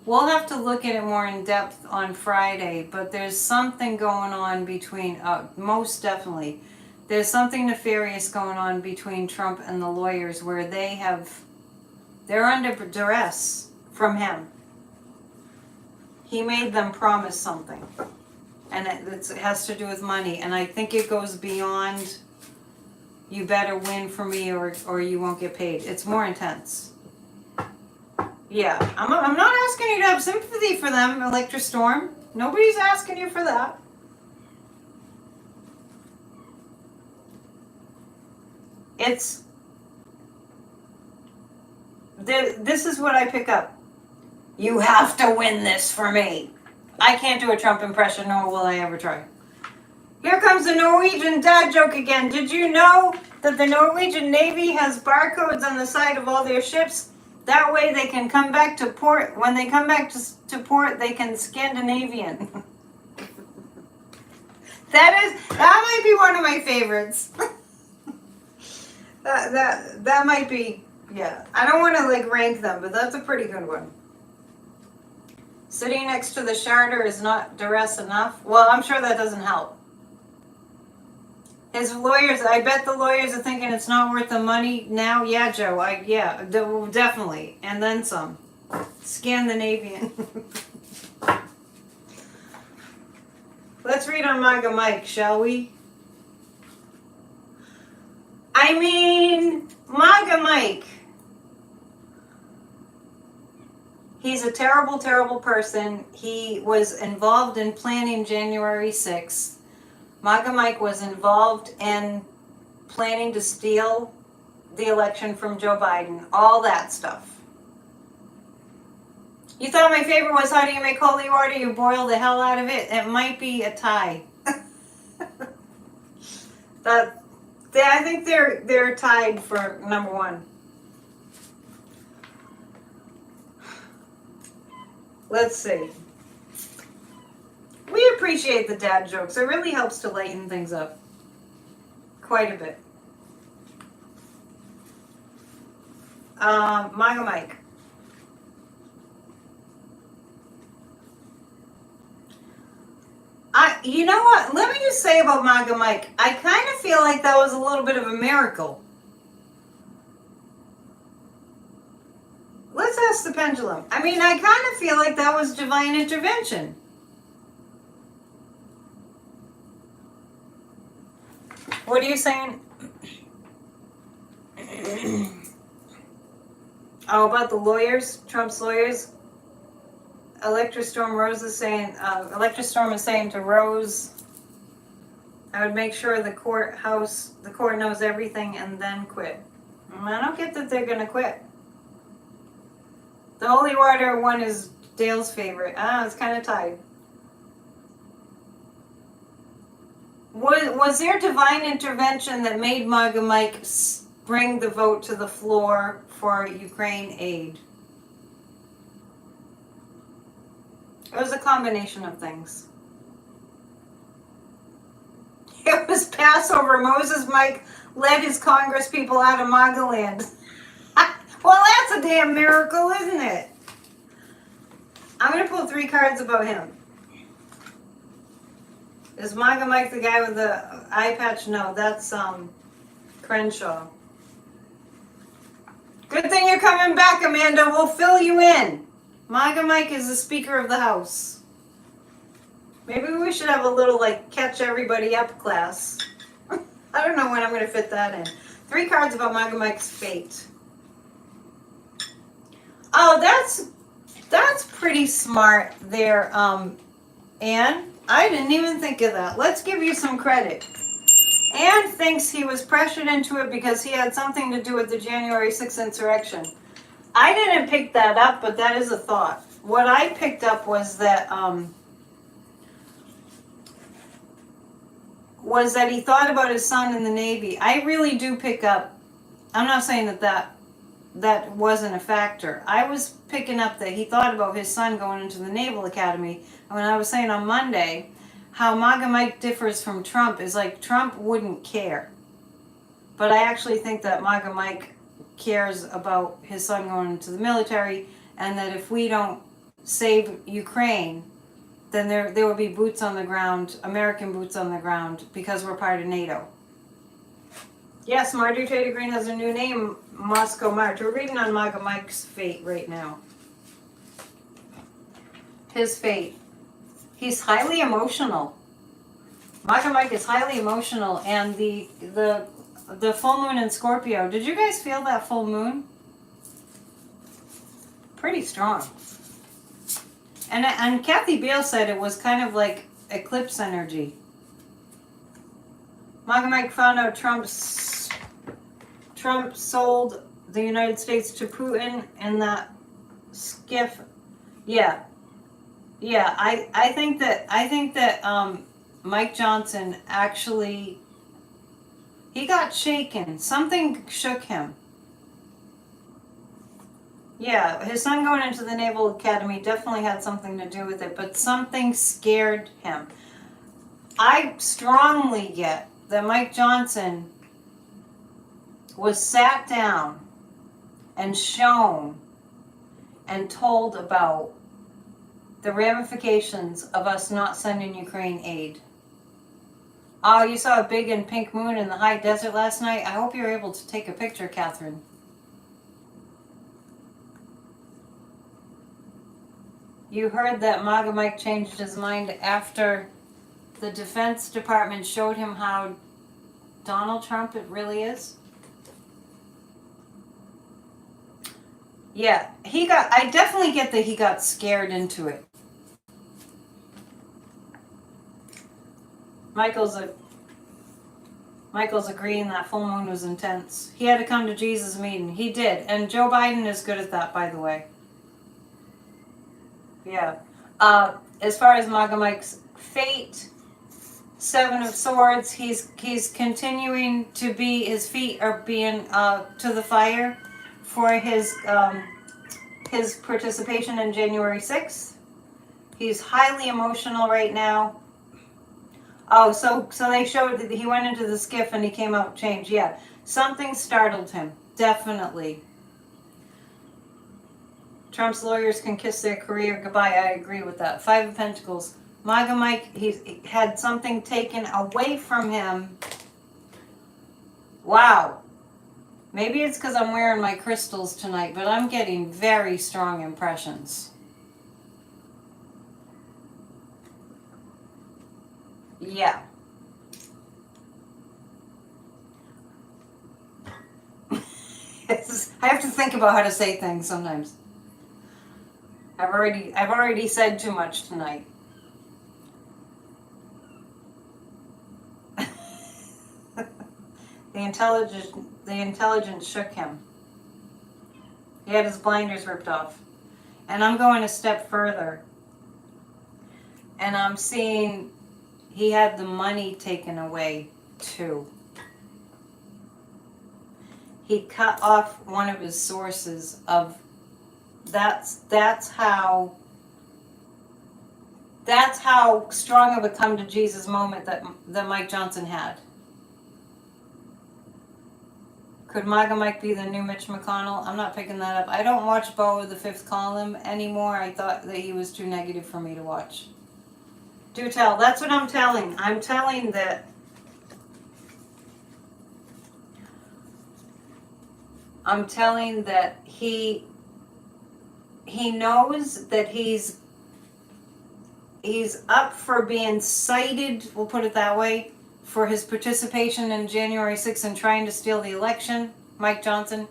we'll have to look at it more in depth on Friday, but there's something going on between, most definitely, there's something nefarious going on between Trump and the lawyers where they're under duress from him. He made them promise something. And it has to do with money. And I think it goes beyond, you better win for me or you won't get paid. It's more intense. Yeah, I'm not asking you to have sympathy for them, Elector Storm. Nobody's asking you for that. This is what I pick up. You have to win this for me. I can't do a Trump impression, nor will I ever try. Here comes the Norwegian dad joke again. Did you know that the Norwegian Navy has barcodes on the side of all their ships? That way they can come back to port. When they come back to port, they can Scandinavian. That might be one of my favorites. that might be, yeah. I don't want to like rank them, but that's a pretty good one. Sitting next to the sharder is not duress enough. Well, I'm sure that doesn't help. His lawyers, I bet the lawyers are thinking it's not worth the money now. Yeah, Joe, definitely. And then some. Scandinavian. Let's read on MAGA Mike, shall we? I mean, MAGA Mike. He's a terrible, terrible person. He was involved in planning January 6th. MAGA Mike was involved in planning to steal the election from Joe Biden. All that stuff. You thought my favorite was how do you make holy water? You boil the hell out of it. It might be a tie. I think they're tied for number one. Let's see. We appreciate the dad jokes. It really helps to lighten things up quite a bit. MAGA Mike. You know what? Let me just say about MAGA Mike. I kind of feel like that was a little bit of a miracle. Let's ask the pendulum. I mean, I kind of feel like that was divine intervention. What are you saying? Oh, about the lawyers, Trump's lawyers. Electrostorm is saying to Rose, I would make sure the court knows everything and then quit. I don't get that they're going to quit. The holy water one is Dale's favorite. It's kind of tied. Was there divine intervention that made MAGA Mike bring the vote to the floor for Ukraine aid? It was a combination of things. It was Passover. Moses Mike led his Congress people out of MAGA land. Well, that's a damn miracle, isn't it? I'm going to pull 3 cards about him. Is MAGA Mike the guy with the eye patch? No, that's Crenshaw. Good thing you're coming back, Amanda. We'll fill you in. MAGA Mike is the Speaker of the House. Maybe we should have a little, like, catch everybody up class. I don't know when I'm going to fit that in. 3 cards about MAGA Mike's fate. Oh, that's pretty smart there, Anne. I didn't even think of that. Let's give you some credit. Anne thinks he was pressured into it because he had something to do with the January 6th insurrection. I didn't pick that up, but that is a thought. What I picked up was that he thought about his son in the Navy. I really do pick up. I'm not saying that wasn't a factor. I was picking up that he thought about his son going into the Naval Academy. And when I was saying on Monday how MAGA Mike differs from Trump is like Trump wouldn't care. But I actually think that MAGA Mike cares about his son going into the military, and that if we don't save Ukraine, then there will be boots on the ground, American boots on the ground, because we're part of NATO. Yes, Marjorie Taylor Greene has a new name, Moscow March. We're reading on MAGA Mike's fate right now. His fate. He's highly emotional. MAGA Mike is highly emotional, and the full moon in Scorpio. Did you guys feel that full moon? Pretty strong. And Kathy Beale said it was kind of like eclipse energy. MAGA Mike found out Trump sold the United States to Putin in that skiff. Yeah. I think that Mike Johnson actually, he got shaken. Something shook him. Yeah, his son going into the Naval Academy definitely had something to do with it, but something scared him. I strongly get that Mike Johnson was sat down and shown and told about the ramifications of us not sending Ukraine aid. Oh, you saw a big and pink moon in the high desert last night? I hope you're able to take a picture, Catherine. You heard that MAGA Mike changed his mind after the Defense Department showed him how Donald Trump it really is? Yeah, I definitely get that he got scared into it. Michael's agreeing that full moon was intense. He had to come to Jesus meeting. He did. And Joe Biden is good at that, by the way. Yeah. As far as MAGA Mike's fate, Seven of Swords, he's continuing to be, his feet are being to the fire for his participation in January 6th. He's highly emotional right now. Oh, so they showed that he went into the skiff and he came out changed. Yeah, something startled him, definitely. Trump's lawyers can kiss their career goodbye. I agree with that. Five of Pentacles. MAGA Mike, he had something taken away from him. Wow. Maybe it's because I'm wearing my crystals tonight, but I'm getting very strong impressions. Yeah. I have to think about how to say things sometimes. I've already said too much tonight. The intelligence shook him. He had his blinders ripped off. And I'm going a step further. And I'm seeing he had the money taken away too. He cut off one of his sources of that's how strong of a come to Jesus moment that Mike Johnson had. Could MAGA Mike be the new Mitch McConnell? I'm not picking that up. I don't watch Bo of the Fifth Column anymore. I thought that he was too negative for me to watch. Do tell. That's what I'm telling. I'm telling that he knows that he's up for being cited, we'll put it that way, for his participation in January 6th and trying to steal the election, Mike Johnson.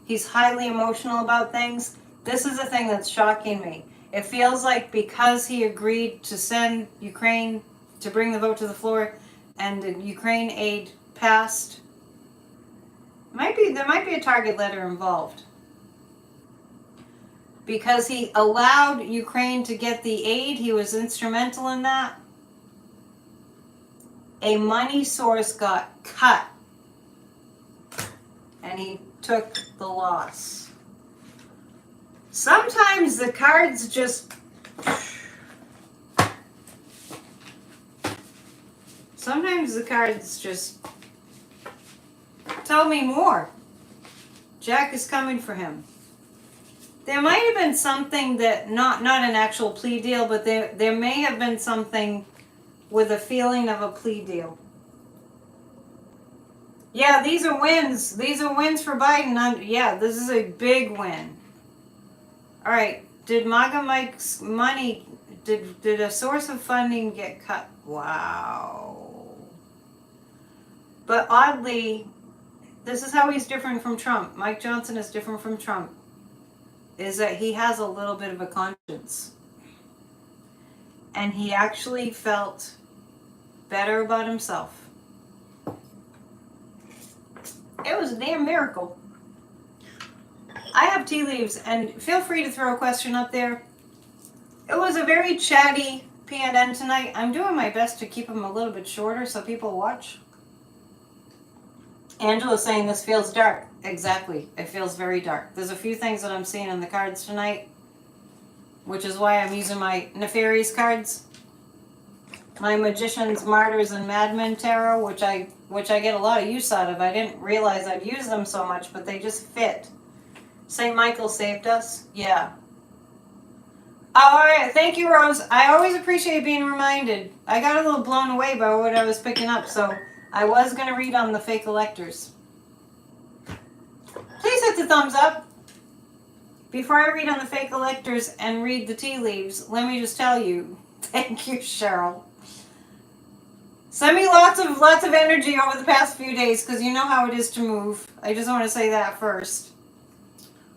He's highly emotional about things. This is the thing that's shocking me. It feels like because he agreed to send Ukraine to bring the vote to the floor and the Ukraine aid passed, there might be a target letter involved. Because he allowed Ukraine to get the aid, he was instrumental in that. A money source got cut. And he took the loss. Sometimes the cards just... tell me more. Jack is coming for him. There might have been something that, not an actual plea deal, but there may have been something with a feeling of a plea deal. Yeah, these are wins. These are wins for Biden. Yeah, this is a big win. All right. Did MAGA Mike's money, did a source of funding get cut? Wow. But oddly, this is how he's different from Trump. Mike Johnson is different from Trump. Is that he has a little bit of a conscience. And he actually felt better about himself. It was a damn miracle. I have tea leaves, and feel free to throw a question up there. It was a very chatty PNN tonight. I'm doing my best to keep them a little bit shorter so people watch. Angela's saying this feels dark. Exactly. It feels very dark. There's a few things that I'm seeing in the cards tonight, which is why I'm using my nefarious cards. my Magicians, Martyrs, and Madmen tarot, which I get a lot of use out of. I didn't realize I'd use them so much, but they just fit. St. Michael saved us. Yeah. All right. Thank you, Rose. I always appreciate being reminded. I got a little blown away by what I was picking up, so I was going to read on the fake electors. Please hit the thumbs up. Before I read on the fake electors and read the tea leaves, let me just tell you, thank you, Cheryl. Send me lots of energy over the past few days, because you know how it is to move. I just want to say that first.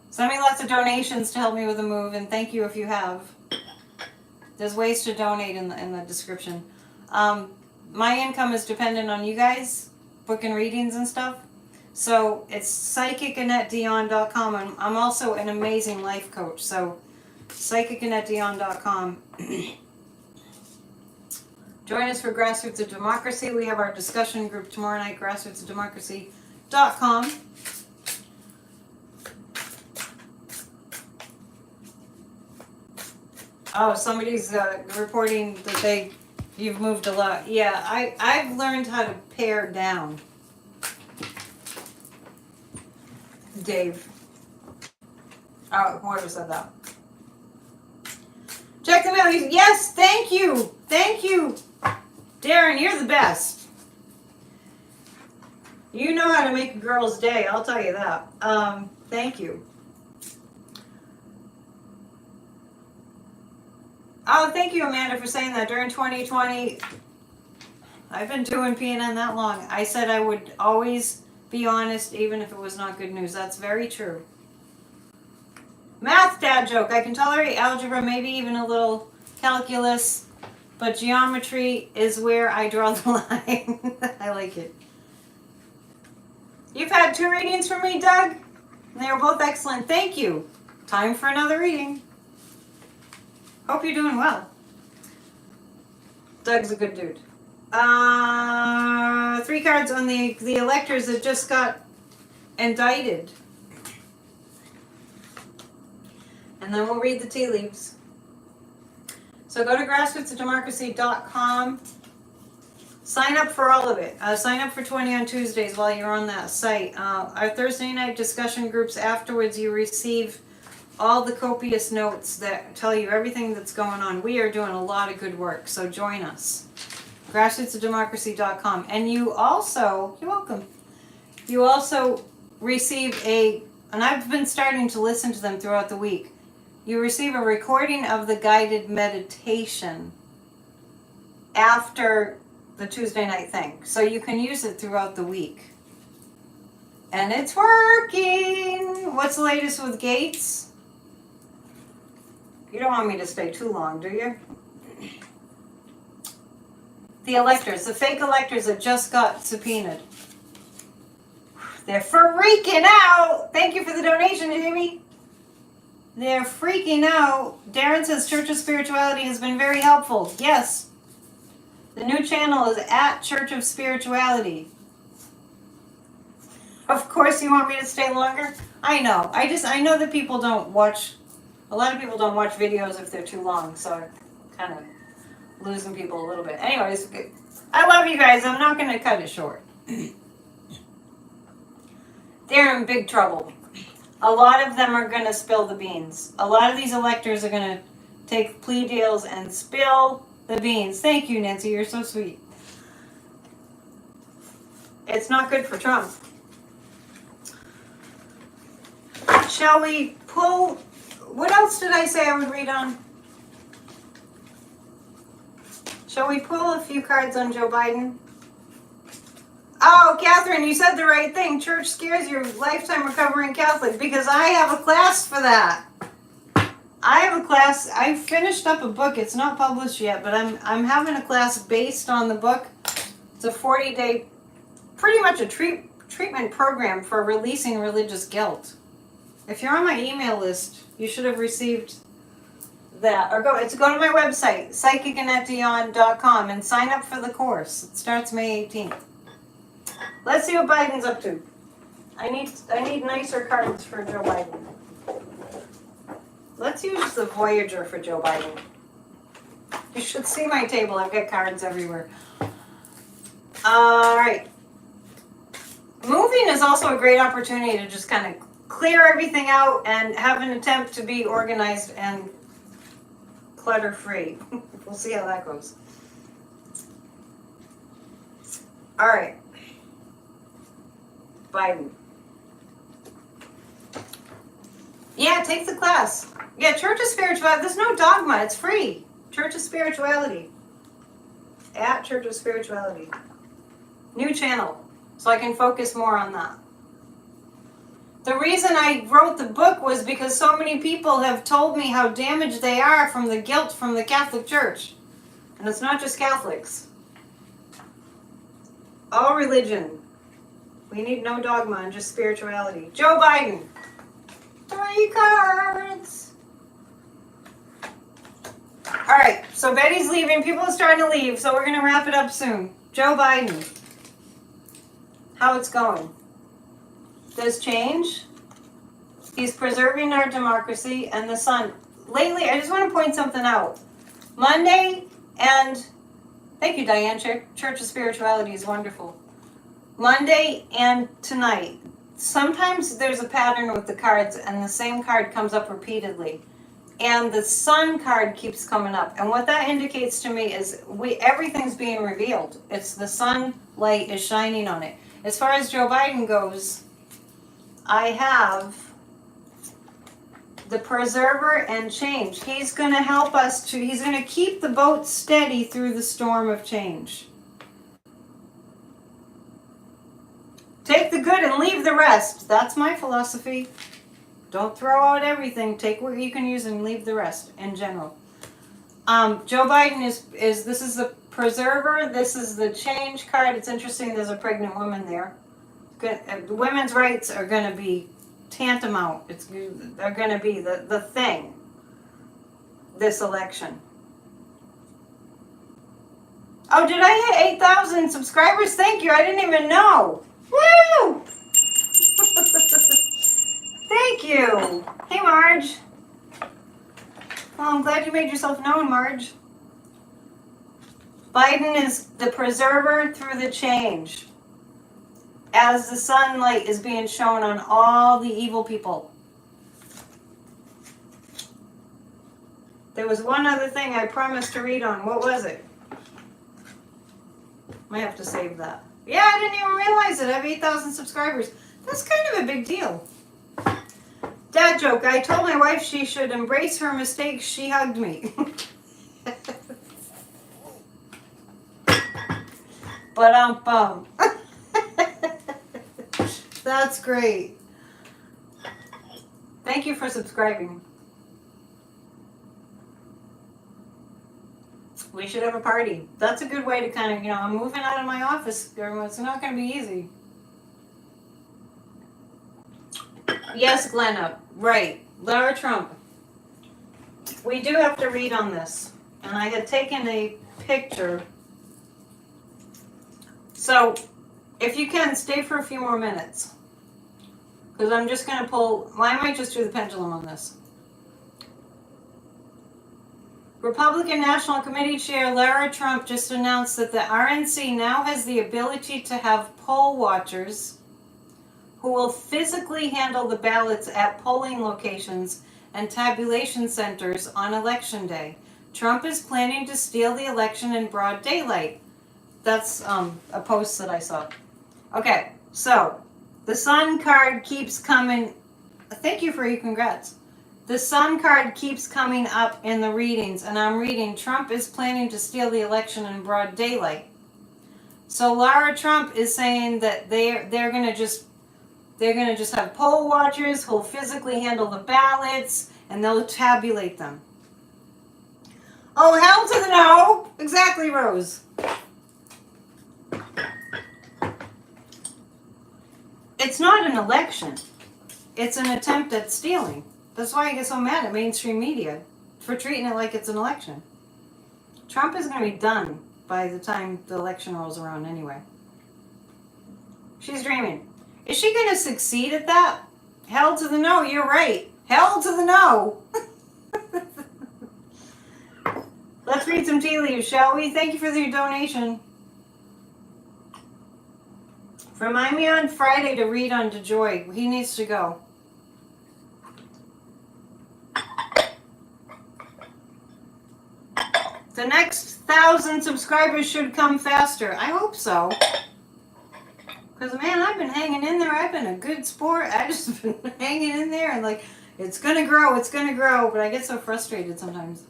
Send me lots of donations to help me with the move, and thank you if you have. There's ways to donate in the description. My income is dependent on you guys booking readings and stuff. So it's psychicannetteDion.com. I'm also an amazing life coach. So psychicannetteDion.com. Join us for Grassroots of Democracy. We have our discussion group tomorrow night, grassrootsofdemocracy.com. Oh, somebody's reporting that you've moved a lot. Yeah, I've learned how to pare down. Dave. Oh, whoever said that. Check the mail. Yes, thank you. Thank you. Darren, you're the best. You know how to make a girl's day, I'll tell you that. Thank you. Oh, thank you, Amanda, for saying that. During 2020, I've been doing PNN that long. I said I would always be honest, even if it was not good news. That's very true. Math dad joke. I can tolerate algebra, maybe even a little calculus, but geometry is where I draw the line. I like it. You've had 2 readings from me, Doug. They were both excellent. Thank you. Time for another reading. Hope you're doing well. Doug's a good dude. 3 cards on the electors that just got indicted. And then we'll read the tea leaves. So go to grassrootsofdemocracy.com. Sign up for all of it. Sign up for 20 on Tuesdays while you're on that site. Our Thursday night discussion groups afterwards, you receive all the copious notes that tell you everything that's going on. We are doing a lot of good work, so join us. grassrootsofdemocracy.com. And you also, you're welcome, you also receive and I've been starting to listen to them throughout the week, you receive a recording of the guided meditation after the Tuesday night thing. So you can use it throughout the week. And it's working! What's the latest with Gates? You don't want me to stay too long, do you? The electors, the fake electors that just got subpoenaed. They're freaking out! Thank you for the donation, Jamie. They're freaking out. Darren says Church of Spirituality has been very helpful. Yes. The new channel is at Church of Spirituality. Of course you want me to stay longer? I know. I know that people don't watch, a lot of people don't watch videos if they're too long, so I'm kind of losing people a little bit. Anyways, I love you guys. I'm not going to cut it short. They're in big trouble. A lot of them are going to spill the beans. A lot of these electors are going to take plea deals and spill the beans. Thank you, Nancy. You're so sweet. It's not good for Trump. Shall we pull... What else did I say I would read on? Shall we pull a few cards on Joe Biden? Oh, Catherine, you said the right thing. Church scares your lifetime recovering Catholic, because I have a class for that. I have a class. I finished up a book. It's not published yet, but I'm having a class based on the book. It's a 40-day, pretty much a treatment program for releasing religious guilt. If you're on my email list, you should have received that. Or go to my website, psychicannetteDion.com, and sign up for the course. It starts May 18th. Let's see what Biden's up to. I need nicer cards for Joe Biden. Let's use the Voyager for Joe Biden. You should see my table. I've got cards everywhere. All right. Moving is also a great opportunity to just kind of clear everything out and have an attempt to be organized and clutter-free. We'll see how that goes. All right. Biden. Yeah, take the class. Yeah, Church of Spirituality. There's no dogma. It's free. Church of Spirituality. At Church of Spirituality. New channel. So I can focus more on that. The reason I wrote the book was because so many people have told me how damaged they are from the guilt from the Catholic Church. And it's not just Catholics. All religion. We need no dogma and just spirituality. Joe Biden. 3 cards. All right, so Betty's leaving. People are starting to leave, so we're going to wrap it up soon. Joe Biden. How it's going. There's change. He's preserving our democracy and the sun. Lately, I just want to point something out. Monday and, thank you, Diane, Church of Spirituality is wonderful. Monday and tonight. Sometimes there's a pattern with the cards and the same card comes up repeatedly. And the sun card keeps coming up. And what that indicates to me is everything's being revealed. It's the sunlight is shining on it. As far as Joe Biden goes, I have the preserver and change. He's going to help us he's going to keep the boat steady through the storm of change. Take the good and leave the rest. That's my philosophy. Don't throw out everything. Take what you can use and leave the rest in general. Joe Biden is this is the preserver. This is the change card. It's interesting. There's a pregnant woman there. Women's rights are going to be tantamount. They're going to be the thing. This election. Oh, did I hit 8,000 subscribers? Thank you. I didn't even know. Woo! Thank you. Hey, Marge. Well, I'm glad you made yourself known, Marge. Biden is the preserver through the change. As the sunlight is being shown on all the evil people. There was one other thing I promised to read on. What was it? Might have to save that. Yeah, I didn't even realize it. I have 8,000 subscribers. That's kind of a big deal. Dad joke. I told my wife she should embrace her mistakes. She hugged me. But That's great. Thank you for subscribing. We should have a party. That's a good way to kind of, I'm moving out of my office. It's not going to be easy. Yes, Glenna. Right. Lara Trump. We do have to read on this. And I had taken a picture. So, if you can, stay for a few more minutes. Because I'm just going to pull, I might just do the pendulum on this. Republican National Committee Chair Lara Trump just announced that the RNC now has the ability to have poll watchers who will physically handle the ballots at polling locations and tabulation centers on Election Day. Trump is planning to steal the election in broad daylight. That's a post that I saw. Okay, so the sun card keeps coming. Thank you for your congrats. The sun card keeps coming up in the readings, and I'm reading Trump is planning to steal the election in broad daylight. So Lara Trump is saying that they're going to just have poll watchers who'll physically handle the ballots and they'll tabulate them. Oh, hell to the no! Exactly, Rose. It's not an election. It's an attempt at stealing. That's why I get so mad at mainstream media for treating it like it's an election. Trump is going to be done by the time the election rolls around anyway. She's dreaming. Is she going to succeed at that? Hell to the no, you're right. Hell to the no. Let's read read some tea leaves, shall we? Thank you for your donation. Remind me on Friday to read on DeJoy. He needs to go. The next 1,000 subscribers should come faster. I hope so. Because, man, I've been hanging in there. I've been a good sport. I just been hanging in there and like, it's going to grow, it's going to grow. But I get so frustrated sometimes.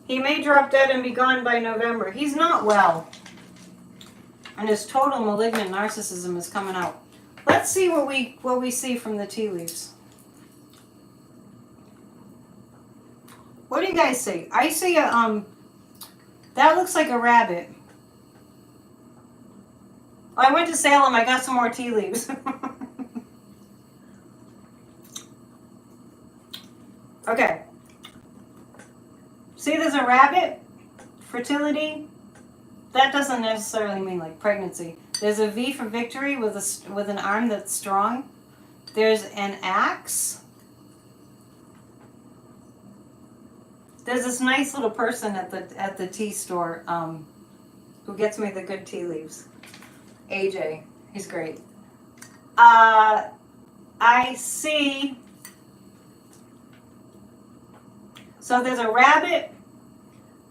He may drop dead and be gone by November. He's not well. And his total malignant narcissism is coming out. Let's see what we see from the tea leaves. What do you guys see? I see a, that looks like a rabbit. I went to Salem, I got some more tea leaves. Okay. See, there's a rabbit, fertility. That doesn't necessarily mean like pregnancy. There's a V for victory with an arm that's strong. There's an axe. There's this nice little person at the tea store who gets me the good tea leaves. AJ, he's great. I see. So there's a rabbit,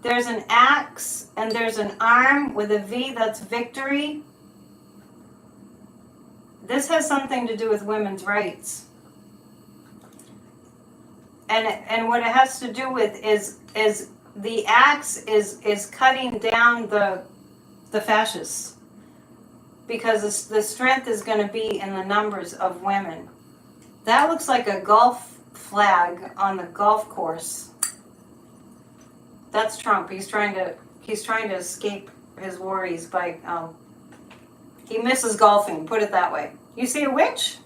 there's an axe, and there's an arm with a V that's victory. This has something to do with women's rights. And what it has to do with is the axe is cutting down the fascists, because the strength is going to be in the numbers of women. That looks like a golf flag on the golf course. That's Trump. He's trying to escape his worries by he misses golfing, put it that way. You see a witch?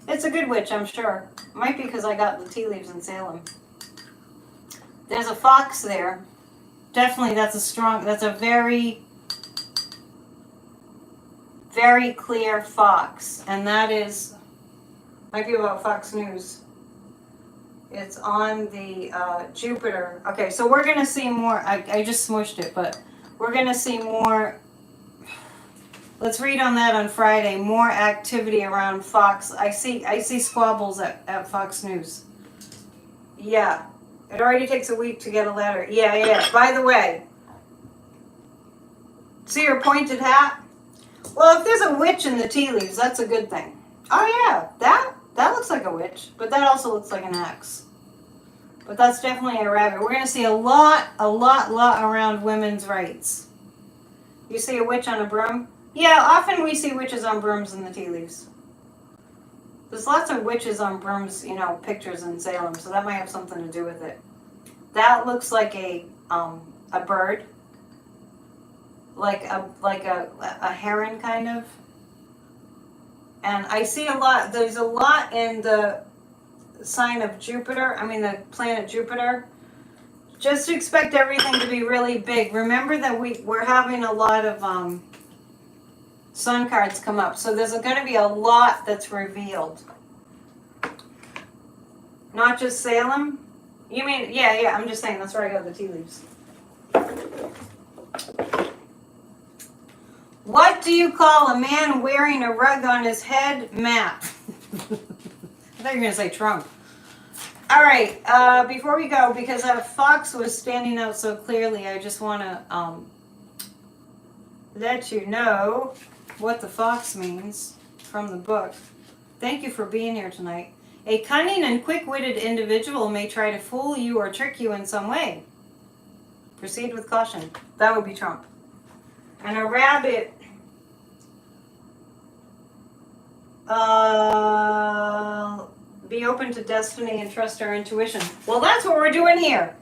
It's a good witch, I'm sure. Might be because I got the tea leaves in Salem. There's a fox there. Definitely that's a very, very clear fox. And that is, might be about Fox News. It's on the Jupiter. Okay, so we're going to see more. I just smushed it, but we're going to see more. Let's read on that on Friday. More activity around Fox. I see squabbles at Fox News. Yeah. It already takes a week to get a letter. Yeah. By the way, see her pointed hat? Well, if there's a witch in the tea leaves, that's a good thing. Oh yeah, that looks like a witch, but that also looks like an axe. But that's definitely a rabbit. We're going to see a lot around women's rights. You see a witch on a broom? Yeah, often we see witches on brooms in the tea leaves. There's lots of witches on brooms, pictures in Salem, so that might have something to do with it. That looks like a bird, like a heron kind of. And I see a lot. There's a lot in the sign of Jupiter. I mean the planet Jupiter. Just expect everything to be really big. Remember that we're having a lot of sun cards come up. So there's going to be a lot that's revealed. Not just Salem. You mean, yeah, I'm just saying that's where I got the tea leaves. What do you call a man wearing a rug on his head? Matt. I thought you were going to say Trump. All right, before we go, because a fox was standing out so clearly, I just want to let you know what the fox means from the book. Thank you for being here tonight. A cunning and quick-witted individual may try to fool you or trick you in some way. Proceed with caution. That would be Trump. And a rabbit, be open to destiny and trust our intuition. Well, that's what we're doing here.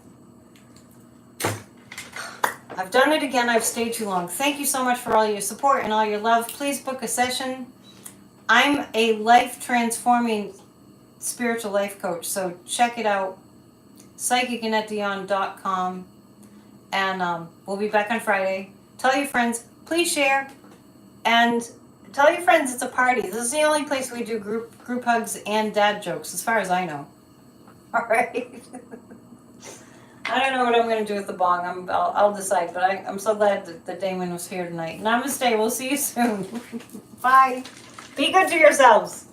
I've done it again. I've stayed too long. Thank you so much for all your support and all your love. Please book a session. I'm a life-transforming spiritual life coach, so check it out. PsychicAnnetteDion.com. And we'll be back on Friday. Tell your friends. Please share. And tell your friends it's a party. This is the only place we do group hugs and dad jokes, as far as I know. All right. I don't know what I'm going to do with the bong. I'll decide. But I'm so glad that Damon was here tonight. Namaste. We'll see you soon. Bye. Be good to yourselves.